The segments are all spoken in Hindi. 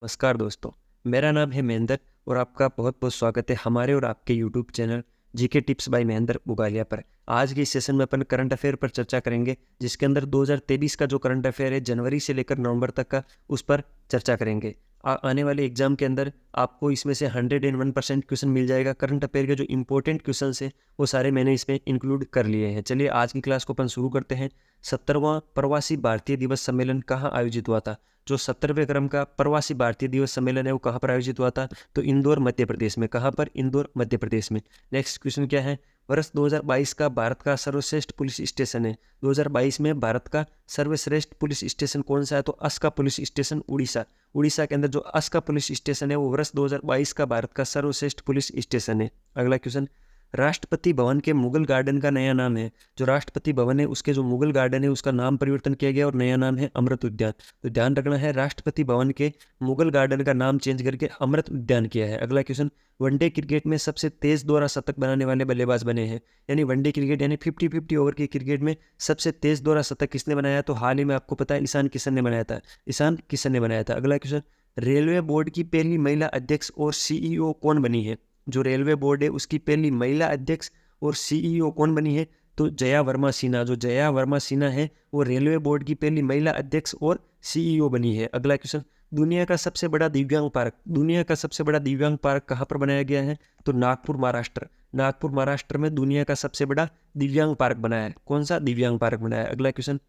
नमस्कार दोस्तों। मेरा नाम है महेंद्र और आपका बहुत बहुत स्वागत है हमारे और आपके YouTube channel GK tips by Mahendra Bugalia पर। आज के इस सेशन में अपन करंट अफेयर पर चर्चा करेंगे, जिसके अंदर 2023 का जो करंट अफेयर है जनवरी से लेकर नवंबर तक का, उस पर चर्चा करेंगे। आने वाले एग्जाम के अंदर आपको इसमें से 101% क्वेश्चन मिल जाएगा। करंट अफेयर के जो इंपॉर्टेंट क्वेश्चन हैं वो सारे मैंने इसमें इंक्लूड कर लिए हैं। चलिए आज की क्लास को अपन शुरू करते हैं। 70वां प्रवासी भारतीय दिवस सम्मेलन कहाँ आयोजित हुआ था? जो 70वें क्रम का प्रवासी भारतीय दिवस सम्मेलन है वो कहाँ पर आयोजित हुआ था? तो इंदौर मध्य प्रदेश में। कहाँ पर? इंदौर मध्य प्रदेश में। नेक्स्ट क्वेश्चन क्या है? वर्ष 2022 का भारत का सर्वश्रेष्ठ पुलिस स्टेशन है। 2022 में भारत का सर्वश्रेष्ठ पुलिस स्टेशन कौन सा है? तो अस्का पुलिस स्टेशन, उड़ीसा। उड़ीसा के अंदर जो अस्का पुलिस स्टेशन है वो वर्ष 2022 का भारत का सर्वश्रेष्ठ पुलिस स्टेशन है। अगला क्वेश्चन, राष्ट्रपति भवन के मुगल गार्डन का नया नाम है। जो राष्ट्रपति भवन है उसके जो मुगल गार्डन है उसका नाम परिवर्तन किया गया और नया नाम है अमृत उद्यान। तो ध्यान रखना है, राष्ट्रपति भवन के मुगल गार्डन का नाम चेंज करके अमृत उद्यान किया है। अगला क्वेश्चन, वनडे क्रिकेट में सबसे तेज दोहरा शतक बनाने वाले बल्लेबाज बने हैं। यानी वनडे क्रिकेट यानी 50-50 ओवर की क्रिकेट में सबसे तेज दोहरा शतक किसने बनाया? तो हाल ही में आपको पता है ईशान किशन ने बनाया था। ईशान किशन ने बनाया था। अगला क्वेश्चन, रेलवे बोर्ड की पहली महिला अध्यक्ष और सीईओ कौन बनी है? जो रेलवे बोर्ड है उसकी पहली महिला अध्यक्ष और सीईओ कौन बनी है? तो जया वर्मा सिन्हा। जो जया वर्मा सिन्हा है वो रेलवे बोर्ड की पहली महिला अध्यक्ष और सीईओ बनी है। अगला क्वेश्चन, दुनिया का सबसे बड़ा दिव्यांग पार्क, दुनिया का सबसे बड़ा दिव्यांग पार्क कहाँ पर बनाया गया है? तो नागपुर, महाराष्ट्र। नागपुर महाराष्ट्र में दुनिया का सबसे बड़ा दिव्यांग पार्क बनाया है। कौन सा दिव्यांग पार्क बनाया है? अगला क्वेश्चन,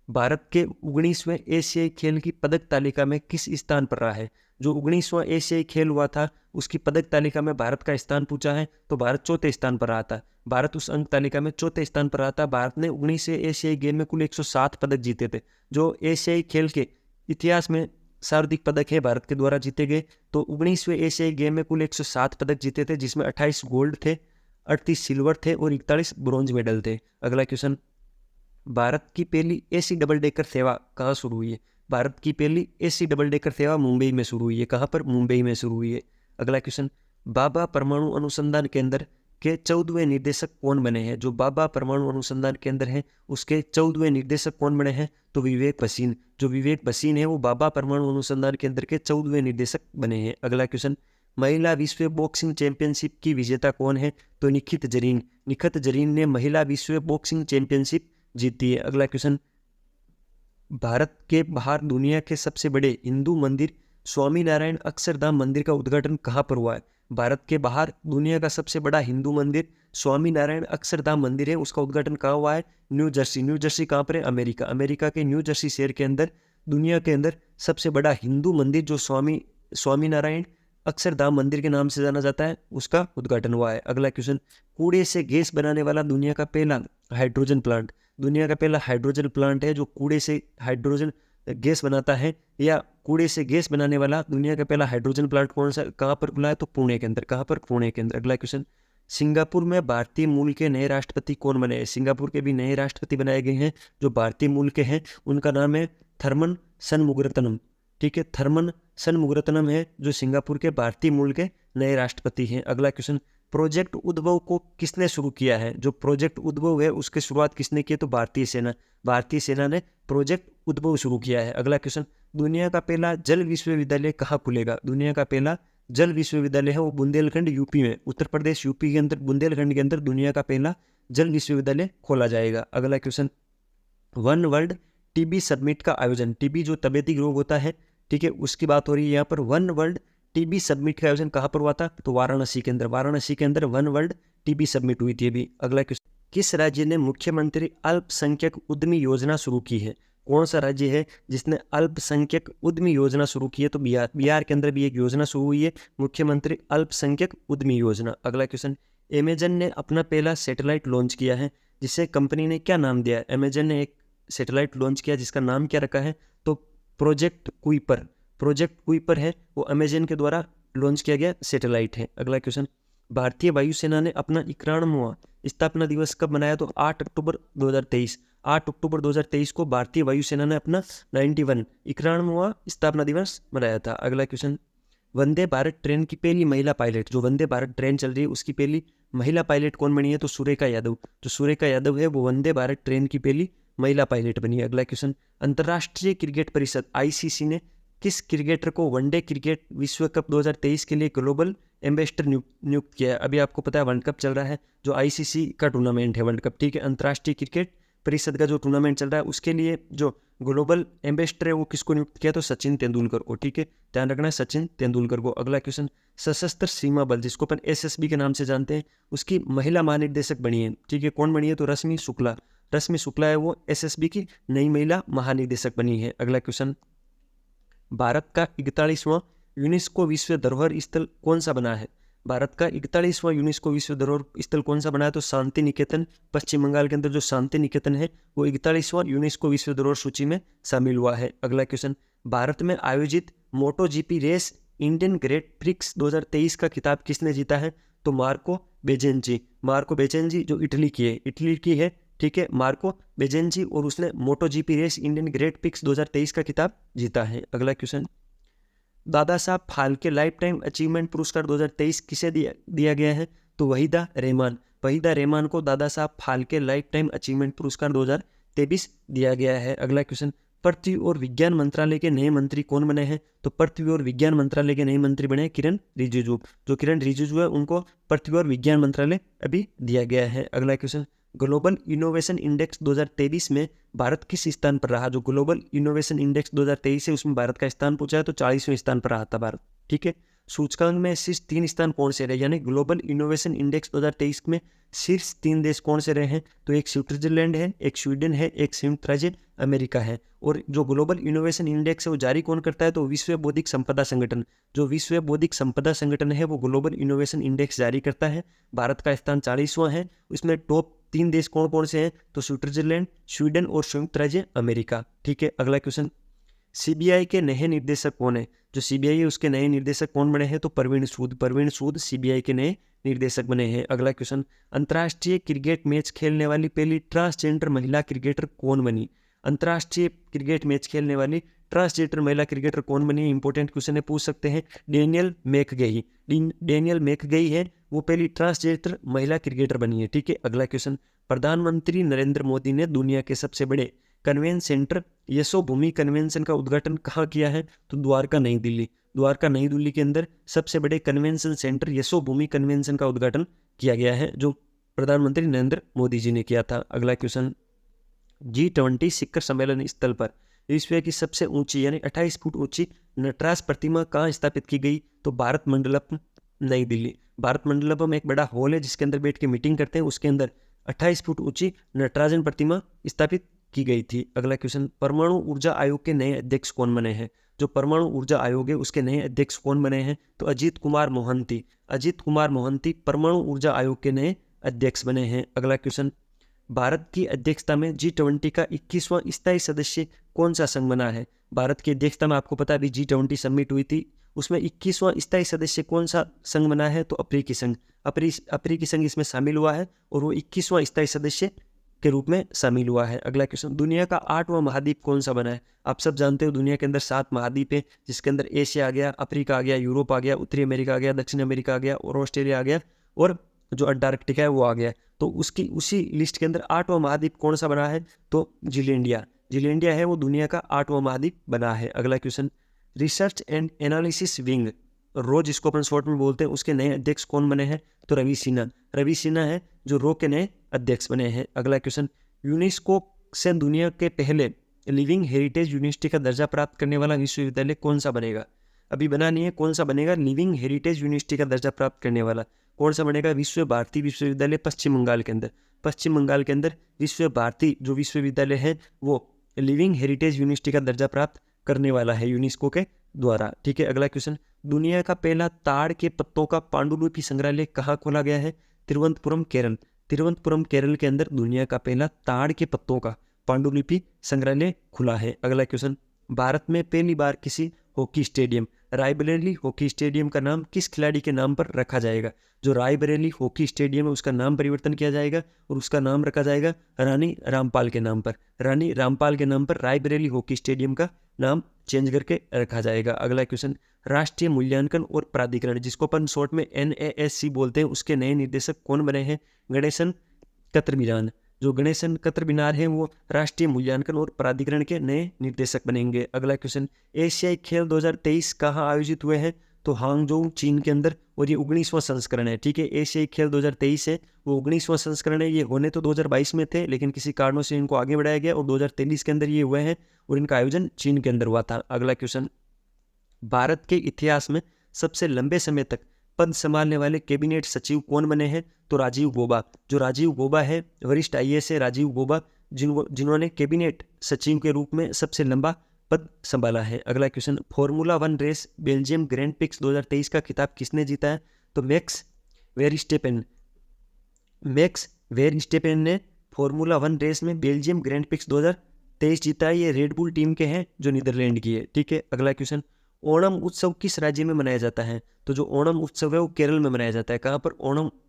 भारत के 19वें एशियाई खेल की पदक तालिका में किस स्थान पर रहा है? जो 19वां एशियाई खेल हुआ था उसकी पदक तालिका में भारत का स्थान पूछा है तो भारत चौथे स्थान पर रहा था। भारत उस अंक तालिका में चौथे स्थान पर रहा था। भारत ने 19वें एशियाई गेम में कुल 107 पदक जीते थे। जो एशियाई खेल के इतिहास में सर्वाधिक पदक है भारत के द्वारा जीते गए। तो 19वें एशियाई गेम में कुल 107 पदक जीते थे, जिसमें 28 गोल्ड थे, 38 सिल्वर थे और 41 ब्रॉन्ज मेडल थे। अगला क्वेश्चन, भारत की पहली एसी डबल डेकर सेवा कहाँ शुरू हुई है? भारत की पहली एसी डबल डेकर सेवा मुंबई में शुरू हुई है। कहाँ पर? मुंबई में शुरू हुई है। अगला क्वेश्चन, बाबा परमाणु अनुसंधान केंद्र के 14वें निदेशक कौन बने हैं? जो बाबा परमाणु अनुसंधान केंद्र है उसके 14वें निदेशक कौन बने हैं? तो विवेक भसीन। जो विवेक भसीन है वो बाबा परमाणु अनुसंधान केंद्र के 14वें निदेशक बने हैं। अगला क्वेश्चन, महिला विश्व बॉक्सिंग चैंपियनशिप की विजेता कौन है? तो निखित जरीन। निखित जरीन ने महिला विश्व बॉक्सिंग चैंपियनशिप जीती है। अगला क्वेश्चन, भारत के बाहर दुनिया के सबसे बड़े हिंदू मंदिर स्वामी नारायण अक्षरधाम मंदिर का उद्घाटन कहाँ पर हुआ है? भारत के बाहर दुनिया का सबसे बड़ा हिंदू मंदिर स्वामी नारायण अक्षरधाम मंदिर है, उसका उद्घाटन कहाँ हुआ है? New Jersey. न्यू जर्सी कहाँ पर है? अमेरिका। अमेरिका के न्यू जर्सी शहर के अंदर दुनिया के अंदर सबसे बड़ा हिंदू मंदिर जो स्वामी नारायण अक्षरधाम मंदिर के नाम से जाना जाता है उसका उद्घाटन हुआ है। अगला क्वेश्चन, कूड़े से गैस बनाने वाला दुनिया का पहला हाइड्रोजन प्लांट, दुनिया का पहला हाइड्रोजन प्लांट है जो कूड़े से हाइड्रोजन गैस बनाता है, या कूड़े से गैस बनाने वाला दुनिया का पहला हाइड्रोजन प्लांट कौन सा, कहाँ पर खुला है? तो पुणे के अंदर। कहाँ पर? पुणे के अंदर। अगला क्वेश्चन, सिंगापुर में भारतीय मूल के नए राष्ट्रपति कौन बने हैं? सिंगापुर के भी नए राष्ट्रपति बनाए गए हैं जो भारतीय मूल के हैं, उनका नाम है थर्मन सनमुगरतनम। ठीक है, थर्मन सनमुगरतनम है जो सिंगापुर के भारतीय मूल के नए राष्ट्रपति हैं। अगला क्वेश्चन, प्रोजेक्ट उद्भव को किसने शुरू किया है? जो प्रोजेक्ट उद्भव है उसकी शुरुआत किसने की? तो भारतीय सेना। भारतीय सेना ने प्रोजेक्ट उद्भव शुरू किया है। अगला क्वेश्चन, दुनिया का पहला जल विश्वविद्यालय कहाँ खुलेगा? दुनिया का पहला जल विश्वविद्यालय है वो बुंदेलखंड यूपी में, उत्तर प्रदेश यूपी के अंदर बुंदेलखंड के अंदर दुनिया का पहला जल विश्वविद्यालय खोला जाएगा। अगला question, one world TB summit का आयोजन, टीबी जो तबीयती रोग होता है, ठीक है, उसकी बात हो रही है यहाँ पर। वन वर्ल्ड टीबी समिट का आयोजन कहाँ पर हुआ था? तो वाराणसी के अंदर। वाराणसी के अंदर वन वर्ल्ड टीबी समिट हुई थी अभी। अगला क्वेश्चन, किस राज्य ने मुख्यमंत्री अल्पसंख्यक उद्यमी योजना शुरू की है? कौन सा राज्य है जिसने अल्पसंख्यक उद्यमी योजना शुरू की है? तो बिहार। बिहार के अंदर भी एक योजना शुरू हुई है, मुख्यमंत्री अल्पसंख्यक उद्यमी योजना। अगला क्वेश्चन, अमेजन ने अपना पहला सैटेलाइट लॉन्च किया है, जिसे कंपनी ने क्या नाम दिया है? अमेजन ने एक सैटेलाइट लॉन्च किया जिसका नाम क्या रखा है? तो प्रोजेक्ट कुइपर। प्रोजेक्ट कुइपर है वो अमेजन के द्वारा लॉन्च किया गया सैटेलाइट है। अगला क्वेश्चन, भारतीय वायुसेना ने अपना 91वां स्थापना दिवस कब मनाया? तो 8 अक्टूबर 2023। 8 अक्टूबर 2023 को भारतीय वायुसेना ने अपना 91वां स्थापना दिवस मनाया था। अगला क्वेश्चन, वंदे भारत ट्रेन की पहली महिला पायलट, जो वंदे भारत ट्रेन चल रही है उसकी पहली महिला पायलट कौन बनी है? तो सुरेखा यादव। जो सुरेखा यादव है वो वंदे भारत ट्रेन की पहली महिला पायलट बनी है। अगला क्वेश्चन, अंतर्राष्ट्रीय क्रिकेट परिषद आईसीसी ने किस क्रिकेटर को वनडे क्रिकेट विश्व कप 2023 के लिए ग्लोबल एम्बेसडर नियुक्त किया है? अभी आपको पता है वर्ल्ड कप चल रहा है, जो आईसीसी का टूर्नामेंट है वर्ल्ड कप, ठीक है, अंतर्राष्ट्रीय क्रिकेट परिषद का जो टूर्नामेंट चल रहा है, उसके लिए जो ग्लोबल एम्बेसडर है वो किसको नियुक्त किया? तो सचिन तेंदुलकर को, ठीक है, ध्यान रखना है, सचिन तेंदुलकर को। अगला क्वेश्चन, सशस्त्र सीमा बल जिसको अपन एसएसबी के नाम से जानते हैं, उसकी महिला महानिदेशक बनी है, ठीक है, कौन बनी है? तो रश्मि शुक्ला। रश्मि शुक्ला है वो एसएसबी की नई महिला महानिदेशक बनी है। अगला क्वेश्चन, भारत का 41वां यूनेस्को विश्व धरोहर स्थल कौन सा बना है? भारत का 41वां यूनेस्को विश्व धरोहर स्थल कौन सा बना है? तो शांति निकेतन, पश्चिम बंगाल के अंदर जो शांति निकेतन है वो 41वां यूनेस्को विश्व धरोहर सूची में शामिल हुआ है। अगला क्वेश्चन, भारत में आयोजित moto GP race Indian great prix 2023 का खिताब किसने जीता है? तो मार्को बेजेंजी। मार्को बेजेंजी जो इटली की है, ठीक है, मार्को बेजेंजी, और उसने moto GP race Indian great prix 2023 का खिताब जीता है। अगला question, Dada Saheb Phalke life time achievement पुरस्कार 2023 किसे दिया गया है? तो वहीदा रहमान। वहीदा रहमान को Dada Saheb Phalke life time achievement पुरस्कार 2023 दिया गया है। अगला क्वेश्चन, पृथ्वी और विज्ञान मंत्रालय के नए मंत्री कौन बने हैं? तो पृथ्वी और विज्ञान मंत्रालय के नए मंत्री बने किरण रिजिजू। जो किरण रिजिजू है उनको पृथ्वी और विज्ञान मंत्रालय अभी दिया गया है। अगला क्वेश्चन, ग्लोबल इनोवेशन इंडेक्स 2023 में भारत किस स्थान पर रहा? जो ग्लोबल इनोवेशन इंडेक्स 2023 है उसमें भारत का स्थान पूछा है तो 40वें स्थान पर रहा था भारत, ठीक है। सूचकांक में शीर्ष 3 स्थान कौन से रहे? यानी ग्लोबल इनोवेशन इंडेक्स 2023 में शीर्ष 3 देश कौन से रहे हैं? तो एक स्विट्जरलैंड है, एक स्वीडन है, एक संयुक्त राज्य अमेरिका है। और जो ग्लोबल इनोवेशन इंडेक्स है वो जारी कौन करता है? तो विश्व बौद्धिक संपदा संगठन। जो विश्व बौद्धिक संपदा संगठन है वो ग्लोबल इनोवेशन इंडेक्स जारी करता है। भारत का स्थान 40वां है। उसमें टॉप 3 देश कौन कौन से हैं? तो स्विट्जरलैंड, स्वीडन और संयुक्त राज्य अमेरिका, ठीक है। अगला क्वेश्चन, सीबीआई के नए निर्देशक कौन है? जो सीबीआई है उसके नए निर्देशक कौन बने हैं? तो परवीन सूद। परवीन सूद सीबीआई के नए निर्देशक बने हैं। अगला क्वेश्चन, अंतर्राष्ट्रीय क्रिकेट मैच खेलने वाली पहली ट्रांसजेंडर महिला क्रिकेटर कौन बनी? अंतर्राष्ट्रीय क्रिकेट मैच खेलने वाली ट्रांसजेंडर महिला क्रिकेटर कौन बनी? इंपॉर्टेंट क्वेश्चन है, पूछ सकते हैं। डेनियल मैकगई। डेनियल मैकगई है वो पहली ट्रांसजेंडर महिला क्रिकेटर बनी है, ठीक है। अगला क्वेश्चन, प्रधानमंत्री नरेंद्र मोदी ने दुनिया के सबसे बड़े कन्वेंशन सेंटर यशोभूमि कन्वेंशन का उद्घाटन कहाँ किया है? तो द्वारका नई दिल्ली। द्वारका नई दिल्ली के अंदर सबसे बड़े कन्वेंशन सेंटर यशोभूमि कन्वेंशन का उद्घाटन किया गया है, जो प्रधानमंत्री नरेंद्र मोदी जी ने किया था। अगला क्वेश्चन, G20 शिखर सम्मेलन स्थल पर विश्व की सबसे ऊंची यानी 28 फुट ऊंची नटराज प्रतिमा कहाँ स्थापित की गई? तो भारत मंडलम नई दिल्ली। भारत मंडलम एक बड़ा हॉल है जिसके अंदर बैठ के मीटिंग करते हैं, उसके अंदर 28 फुट ऊंची नटराजन प्रतिमा स्थापित की गई थी। अगला क्वेश्चन, परमाणु ऊर्जा आयोग के नए अध्यक्ष कौन बने हैं? जो परमाणु ऊर्जा आयोग है उसके नए अध्यक्ष कौन बने हैं? तो अजीत कुमार मोहंती। अजीत कुमार मोहंती परमाणु ऊर्जा आयोग के नए अध्यक्ष बने हैं। अगला क्वेश्चन, भारत की अध्यक्षता में G20 का 21वां स्थायी सदस्य कौन सा संघ बना है? भारत की अध्यक्षता में आपको पता है अभी G20 समिट हुई थी, उसमें 21वां स्थायी सदस्य कौन सा संघ बना है? तो अफ्रीकी संघ। अफ्रीकी संघ इसमें शामिल हुआ है और वो 21वां स्थायी सदस्य के रूप में शामिल हुआ है। अगला क्वेश्चन, दुनिया का 8वां महाद्वीप कौन सा बना है? आप सब जानते हो दुनिया के अंदर 7 महाद्वीप है, जिसके अंदर एशिया आ गया, अफ्रीका आ गया, यूरोप आ गया, उत्तरी अमेरिका आ गया, दक्षिण अमेरिका आ गया और ऑस्ट्रेलिया आ गया और जो अंटार्कटिका है वो आ गया। तो उसी लिस्ट के अंदर 8वां महाद्वीप कौन सा बना है? तो जिलेंडिया। जिलेंडिया है वो दुनिया का 8वां महाद्वीप बना है। अगला question, research and analysis wing रो जिसको अपन शॉर्ट में बोलते हैं उसके नए अध्यक्ष कौन बने हैं? तो रवि सिन्हा। रवि सिन्हा है जो रो के नए अध्यक्ष बने हैं। अगला क्वेश्चन, यूनेस्को से दुनिया के पहले लिविंग हेरिटेज यूनिवर्सिटी का दर्जा प्राप्त करने वाला विश्वविद्यालय कौन सा बनेगा? अभी बना नहीं है, कौन सा बनेगा? लिविंग हेरिटेज यूनिवर्सिटी का दर्जा प्राप्त करने वाला कौन सा बनेगा? विश्व भारती विश्वविद्यालय पश्चिम बंगाल के अंदर। पश्चिम बंगाल के अंदर विश्व भारती जो विश्वविद्यालय है वो लिविंग हेरिटेज यूनिवर्सिटी का दर्जा प्राप्त करने वाला है यूनेस्को के द्वारा, ठीक है। अगला क्वेश्चन, दुनिया का पहला ताड़ के पत्तों का पांडुलिपि संग्रहालय कहाँ खोला गया है? तिरुवनंतपुरम केरल। तिरुवनंतपुरम केरल के अंदर दुनिया का पहला ताड़ के पत्तों का पांडुलिपि संग्रहालय खुला है। अगला क्वेश्चन, भारत में पहली बार किसी hockey stadium Raebareli hockey stadium का नाम किस खिलाड़ी के नाम पर रखा जाएगा? जो रायबरेली हॉकी स्टेडियम है उसका नाम परिवर्तन किया जाएगा और उसका नाम रखा जाएगा रानी रामपाल के नाम पर। रानी रामपाल के नाम पर रायबरेली हॉकी स्टेडियम का नाम चेंज करके रखा जाएगा। अगला क्वेश्चन, राष्ट्रीय मूल्यांकन और प्राधिकरण जिसको अपन शॉर्ट में NASC बोलते हैं उसके नए निदेशक कौन बने हैं? गणेशन कतरमीरान। जो गणेशन कतरबिनार हैं वो राष्ट्रीय मूल्यांकन और प्राधिकरण के नए निर्देशक बनेंगे। अगला क्वेश्चन, एशियाई खेल 2023 कहाँ आयोजित हुए हैं? तो हांगझोउ चीन के अंदर, और ये 19वां संस्करण है। ठीक है, एशियाई खेल 2023 है, वो 19वां संस्करण है। ये होने तो 2022 में थे, लेकिन किसी कारणों से इनको आगे बढ़ाया गया और 2023 के अंदर ये हुए हैं और इनका आयोजन चीन के अंदर हुआ था। अगला क्वेश्चन, भारत के इतिहास में सबसे लंबे समय तक पद संभालने वाले कैबिनेट सचिव कौन बने हैं? तो राजीव गौबा। जो राजीव गौबा है, वरिष्ठ आईएएस है राजीव गौबा, जिन्होंने कैबिनेट सचिव के रूप में सबसे लंबा पद संभाला है। अगला question, formula 1 race Belgium Grand Prix 2023 का खिताब किसने जीता है? तो मैक्स वेरस्टेपेन ने फॉर्मूला 1 रेस में बेल्जियम ग्रैंड प्रिक्स 2023 जीता है। ये रेडबुल टीम के हैं जो नीदरलैंड की है। ठीक है, अगला क्वेश्चन, ओणम उत्सव किस राज्य में मनाया जाता है? तो जो ओणम उत्सव है वो केरल में मनाया जाता है। कहाँ पर?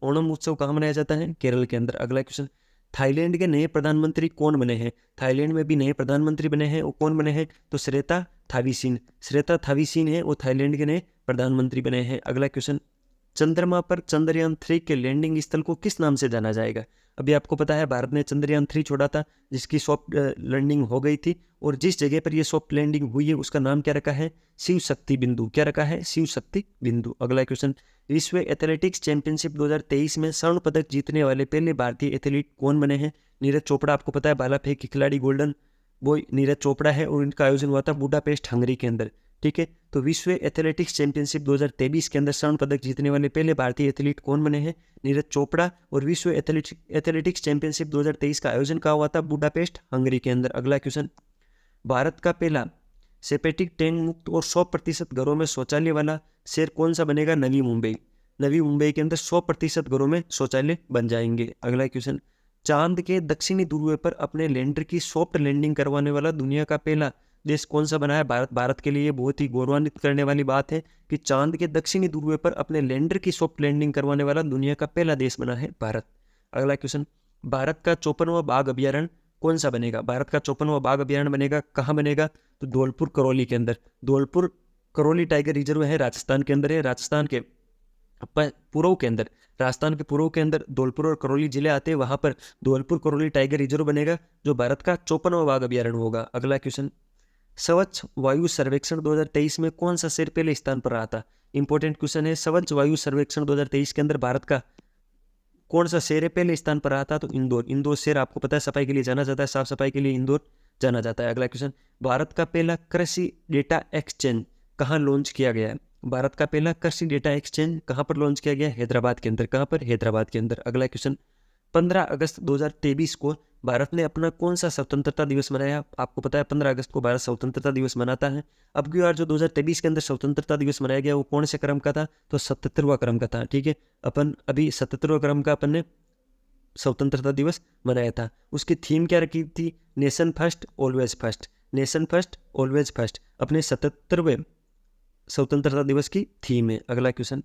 ओणम उत्सव कहाँ मनाया जाता है? केरल के अंदर। अगला क्वेश्चन, थाईलैंड के नए प्रधानमंत्री कौन बने हैं? थाईलैंड में भी नए प्रधानमंत्री बने हैं, वो कौन बने हैं? तो श्रेता थावीसीन है, वो थाईलैंड के नए प्रधानमंत्री बने हैं। अगला क्वेश्चन, चंद्रमा पर चंद्रयान 3 के लैंडिंग स्थल को किस नाम से जाना जाएगा? अभी आपको पता है भारत ने चंद्रयान 3 छोड़ा था, जिसकी सॉफ्ट लैंडिंग हो गई थी, और जिस जगह पर यह सॉफ्ट लैंडिंग हुई है उसका नाम क्या रखा है? शिव शक्ति बिंदु। क्या रखा है? शिव शक्ति बिंदु। अगला क्वेश्चन, विश्व एथलेटिक्स चैंपियनशिप 2023 में स्वर्ण पदक जीतने वाले पहले भारतीय एथलीट कौन बने हैं? नीरज चोपड़ा। आपको पता है भाला फेंक के खिलाड़ी गोल्डन बॉय नीरज चोपड़ा है, और इनका आयोजन हुआ था बुडापेस्ट हंगरी के अंदर। ठीक है, तो विश्व एथलेटिक्स चैंपियनशिप 2023 के अंदर स्वर्ण पदक जीतने वाले पहले भारतीय एथलीट कौन बने हैं? नीरज चोपड़ा। और विश्व एथलेटिक्स चैंपियनशिप 2023 का आयोजन कहाँ हुआ था? बुडापेस्ट हंगरी के अंदर। अगला क्वेश्चन, भारत का पहला सेपेटिक टैंक मुक्त और 100% घरों में शौचालय वाला शहर कौन सा बनेगा? नवी मुंबई के अंदर 100% घरों में शौचालय बन जाएंगे। अगला क्वेश्चन, चांद के दक्षिणी ध्रुव पर अपने लैंडर की सॉफ्ट लैंडिंग करवाने वाला दुनिया का पहला देश कौन सा बना है? भारत के लिए बहुत ही गौरवान्वित करने वाली बात है कि चांद के दक्षिणी ध्रुव पर अपने लैंडर की सॉफ्ट लैंडिंग करवाने वाला दुनिया का पहला देश बना है भारत। अगला क्वेश्चन, भारत का 54वां बाघ अभ्यारण्य कौन सा बनेगा? भारत का 54वां बाघ अभ्यारण्य बनेगा, कहाँ बनेगा? तो धौलपुर करौली के अंदर। धौलपुर करौली टाइगर रिजर्व है, राजस्थान के अंदर है। राजस्थान के पूर्व के अंदर धौलपुर और करौली जिले आते हैं, वहां पर धौलपुर करौली टाइगर रिजर्व बनेगा, जो भारत का 54वां बाघ अभ्यारण्य होगा। अगला क्वेश्चन, स्वच्छ वायु सर्वेक्षण 2023 में कौन सा शहर पहले स्थान पर रहा था? इंपॉर्टेंट क्वेश्चन है। स्वच्छ वायु सर्वेक्षण 2023 के अंदर भारत का कौन सा शहर पहले स्थान पर रहा था? तो इंदौर शहर आपको पता है सफाई के लिए जाना जाता है, साफ सफाई के लिए इंदौर जाना जाता है। अगला क्वेश्चन, भारत का पहला कृषि डेटा एक्सचेंज कहाँ लॉन्च किया गया है? भारत का पहला कृषि डेटा एक्सचेंज कहाँ पर लॉन्च किया गया? हैदराबाद के अंदर। कहाँ पर? हैदराबाद के अंदर। अगला क्वेश्चन, 15 अगस्त 2023 को भारत ने अपना कौन सा स्वतंत्रता दिवस मनाया? आपको पता है 15 अगस्त को भारत स्वतंत्रता दिवस मनाता है। अब की बार जो 2023 के अंदर स्वतंत्रता दिवस मनाया गया वो कौन से क्रम का था? तो 77वां क्रम का था। ठीक है, अपन अभी 77वां क्रम का अपन ने स्वतंत्रता दिवस मनाया था। उसकी थीम क्या रखी थी? Nation first always first. Nation first always first अपने 77वें स्वतंत्रता दिवस की थीम है। अगला क्वेश्चन,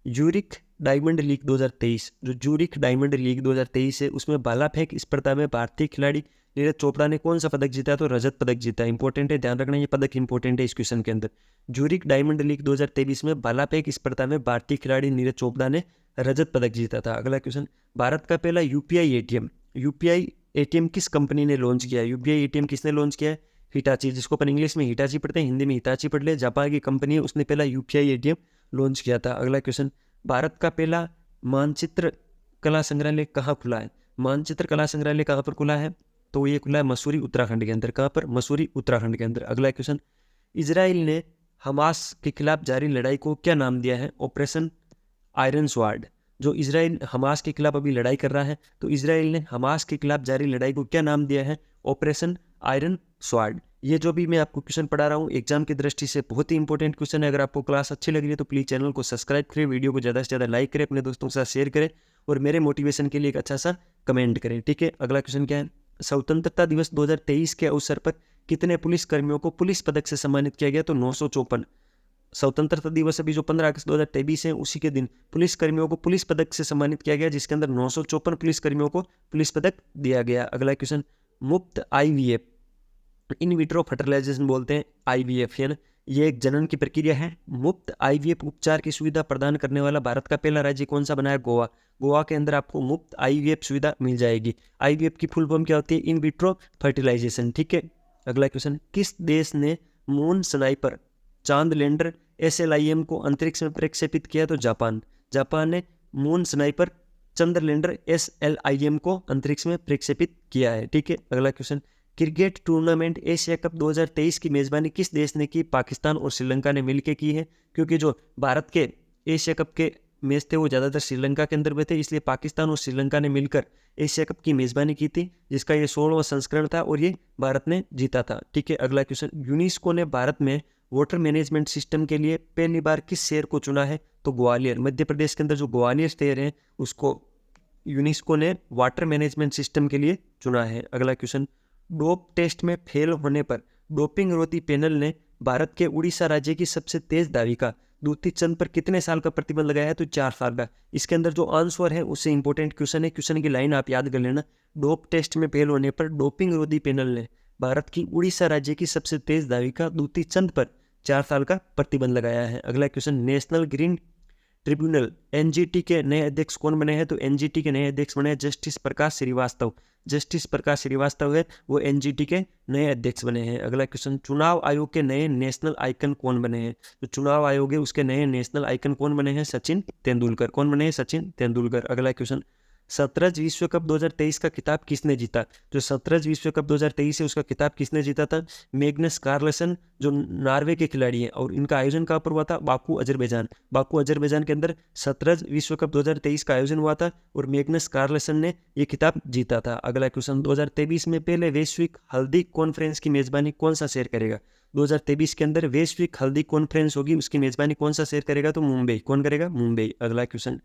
यूरिक डायमंड लीग 2023, जो यूरिक डायमंड लीग 2023 है उसमें भाला फेंक स्पर्धा में भारतीय खिलाड़ी नीरज चोपड़ा ने कौन सा पदक जीता? तो रजत पदक जीता। इंपॉर्टेंट है, ध्यान रखना, ये पदक इंपॉर्टेंट है इस क्वेश्चन के अंदर। यूरिक डायमंड लीग 2023 में भाला फेंक स्पर्धा में भारतीय खिलाड़ी नीरज चोपड़ा ने रजत पदक जीता था। अगला क्वेश्चन, भारत का पहला यूपीआई एटीएम किस कंपनी ने लॉन्च किया? यूपीआई एटीएम किसने लॉन्च किया है? हिटाची, जिसको अपन इंग्लिश में हिटाची पढ़ते हैं, हिंदी में हिटाची पढ़ ले। जापान की कंपनी है, उसने पहला यूपीआई एटीएम लॉन्च किया था। अगला क्वेश्चन, भारत का पहला मानचित्र कला संग्रहालय कहाँ खुला है? मानचित्र कला संग्रहालय कहाँ पर खुला है? तो ये खुला है मसूरी उत्तराखंड के अंदर। कहाँ पर? मसूरी उत्तराखंड के अंदर। अगला क्वेश्चन, इजराइल ने हमास के खिलाफ जारी लड़ाई को क्या नाम दिया है? Operation iron sword. जो इजराइल हमास के खिलाफ अभी लड़ाई कर रहा है, तो इजराइल ने हमास के खिलाफ जारी लड़ाई को क्या नाम दिया है? Operation iron sword. ये जो भी मैं आपको क्वेश्चन पढ़ा रहा हूँ एग्जाम की दृष्टि से बहुत ही इंपॉर्टेंट क्वेश्चन है। अगर आपको क्लास अच्छी लग रही है तो प्लीज़ चैनल को सब्सक्राइब करें, वीडियो को ज़्यादा से ज़्यादा लाइक करें, अपने दोस्तों के साथ शेयर करें और मेरे मोटिवेशन के लिए एक अच्छा सा कमेंट करें। ठीक है, अगला क्वेश्चन क्या है? स्वतंत्रता दिवस 2023 के अवसर पर कितने पुलिस कर्मियों को पुलिस पदक से सम्मानित किया गया? तो 954। स्वतंत्रता दिवस अभी जो 15 अगस्त 2023 है उसी के दिन पुलिस कर्मियों को पुलिस पदक से सम्मानित किया गया, जिसके अंदर 954 पुलिस कर्मियों को पुलिस पदक दिया गया। अगला क्वेश्चन, मुफ्त आईवीएफ इन विट्रो फर्टिलाइजेशन बोलते हैं आईवीएफ, है ना, ये एक जनन की प्रक्रिया है। मुफ्त आईवीएफ उपचार की सुविधा प्रदान करने वाला भारत का पहला राज्य कौन सा बना है? गोवा। गोवा के अंदर आपको मुफ्त आईवीएफ सुविधा मिल जाएगी। आईवीएफ की फुल फॉर्म क्या होती है? In vitro fertilisation. ठीक है, अगला क्वेश्चन, किस देश ने मून स्नाइपर चांद लैंडर SLIM को अंतरिक्ष में प्रक्षेपित किया? तो जापान। जापान ने मून स्नाइपर चंद्र लैंडर SLIM को अंतरिक्ष में प्रक्षेपित किया है। ठीक है, अगला question, cricket tournament Asia cup 2023 की मेजबानी किस देश ने की? पाकिस्तान और श्रीलंका ने मिलकर की है, क्योंकि जो भारत के एशिया कप के मैच थे वो ज़्यादातर श्रीलंका के अंदर में थे, इसलिए पाकिस्तान और श्रीलंका ने मिलकर एशिया कप की मेजबानी की थी, जिसका ये 16वां संस्करण था और ये भारत ने जीता था। ठीक है, अगला क्वेश्चन, यूनेस्को ने भारत में वाटर मैनेजमेंट सिस्टम के लिए पहली बार किस शहर को चुना है? तो ग्वालियर। मध्य प्रदेश के अंदर जो ग्वालियर शहर है उसको यूनेस्को ने वाटर मैनेजमेंट सिस्टम के लिए चुना है। अगला क्वेश्चन, डोप टेस्ट में फेल होने पर डोपिंग विरोधी पैनल ने भारत के उड़ीसा राज्य की सबसे तेज धाविका द्युति चंद पर कितने साल का प्रतिबंध लगाया है? तो 4 साल का। इसके अंदर जो आंसर है उससे इंपॉर्टेंट क्वेश्चन है, क्वेश्चन की लाइन आप याद कर लेना। डोप टेस्ट में फेल होने पर डोपिंग विरोधी पैनल ने भारत की उड़ीसा राज्य की सबसे तेज धाविका द्युति चंद पर 4 साल का प्रतिबंध लगाया है। अगला question, national green tribunal NGT के नए अध्यक्ष कौन बने हैं? तो NGT के नए अध्यक्ष बने जस्टिस प्रकाश श्रीवास्तव। जस्टिस प्रकाश श्रीवास्तव है वो NGT के नए अध्यक्ष बने हैं। अगला क्वेश्चन, चुनाव आयोग के नए नेशनल आइकन कौन बने हैं? तो चुनाव आयोग है उसके नए नेशनल आइकन कौन बने हैं? सचिन तेंदुलकर। कौन बने हैं? सचिन तेंदुलकर। अगला क्वेश्चन, शतरंज विश्व कप 2023 का खिताब किसने जीता? जो शतरंज विश्व कप 2023 है उसका खिताब किसने जीता था? मैग्नस कार्लसन, जो नॉर्वे के खिलाड़ी हैं, और इनका आयोजन कहाँ पर हुआ था? Baku Azerbaijan. बाकू अजरबैजान के अंदर शतरंज विश्व कप 2023 का आयोजन हुआ था और मैग्नस कार्लसन ने ये खिताब जीता था। अगला क्वेश्चन, 2023 में पहले वैश्विक हल्दी कॉन्फ्रेंस की मेजबानी कौन सा शहर करेगा? 2023 के अंदर वैश्विक हल्दी कॉन्फ्रेंस होगी, उसकी मेजबानी कौन सा शहर करेगा? तो मुंबई। कौन करेगा? मुंबई। अगला क्वेश्चन,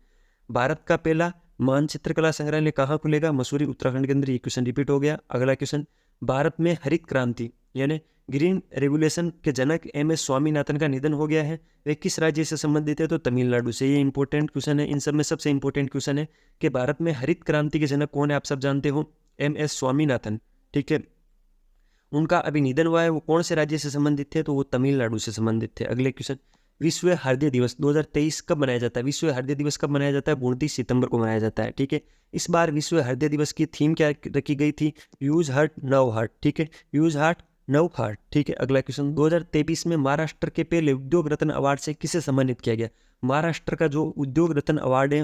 भारत का पहला मानचित्रकला संग्रहालय कहाँ खुलेगा? मसूरी, उत्तराखंड के अंदर। ये क्वेश्चन रिपीट हो गया। अगला क्वेश्चन, भारत में हरित क्रांति यानी ग्रीन रेवोल्यूशन के जनक MS स्वामीनाथन का निधन हो गया है। वे किस राज्य से संबंधित है? तो तमिलनाडु से। ये इंपॉर्टेंट क्वेश्चन है, इन सब में सबसे इंपॉर्टेंट क्वेश्चन है कि भारत में हरित क्रांति के जनक कौन है? आप सब जानते हो, MS स्वामीनाथन। ठीक है, उनका अभी निधन हुआ है। वो कौन से राज्य से संबंधित थे? तो वो तमिलनाडु से संबंधित थे। अगले क्वेश्चन, विश्व हृदय दिवस 2023 कब मनाया जाता है? विश्व हृदय दिवस कब मनाया जाता है? 29 सितंबर को मनाया जाता है। ठीक है, इस बार विश्व हृदय दिवस की थीम क्या रखी गई थी? यूज हार्ट नव हार्ट। ठीक है, यूज हार्ट नव हार्ट। ठीक है, अगला क्वेश्चन, 2023 में महाराष्ट्र के पहले उद्योग रत्न अवार्ड से किसे सम्मानित किया गया? महाराष्ट्र का जो उद्योग रत्न अवार्ड है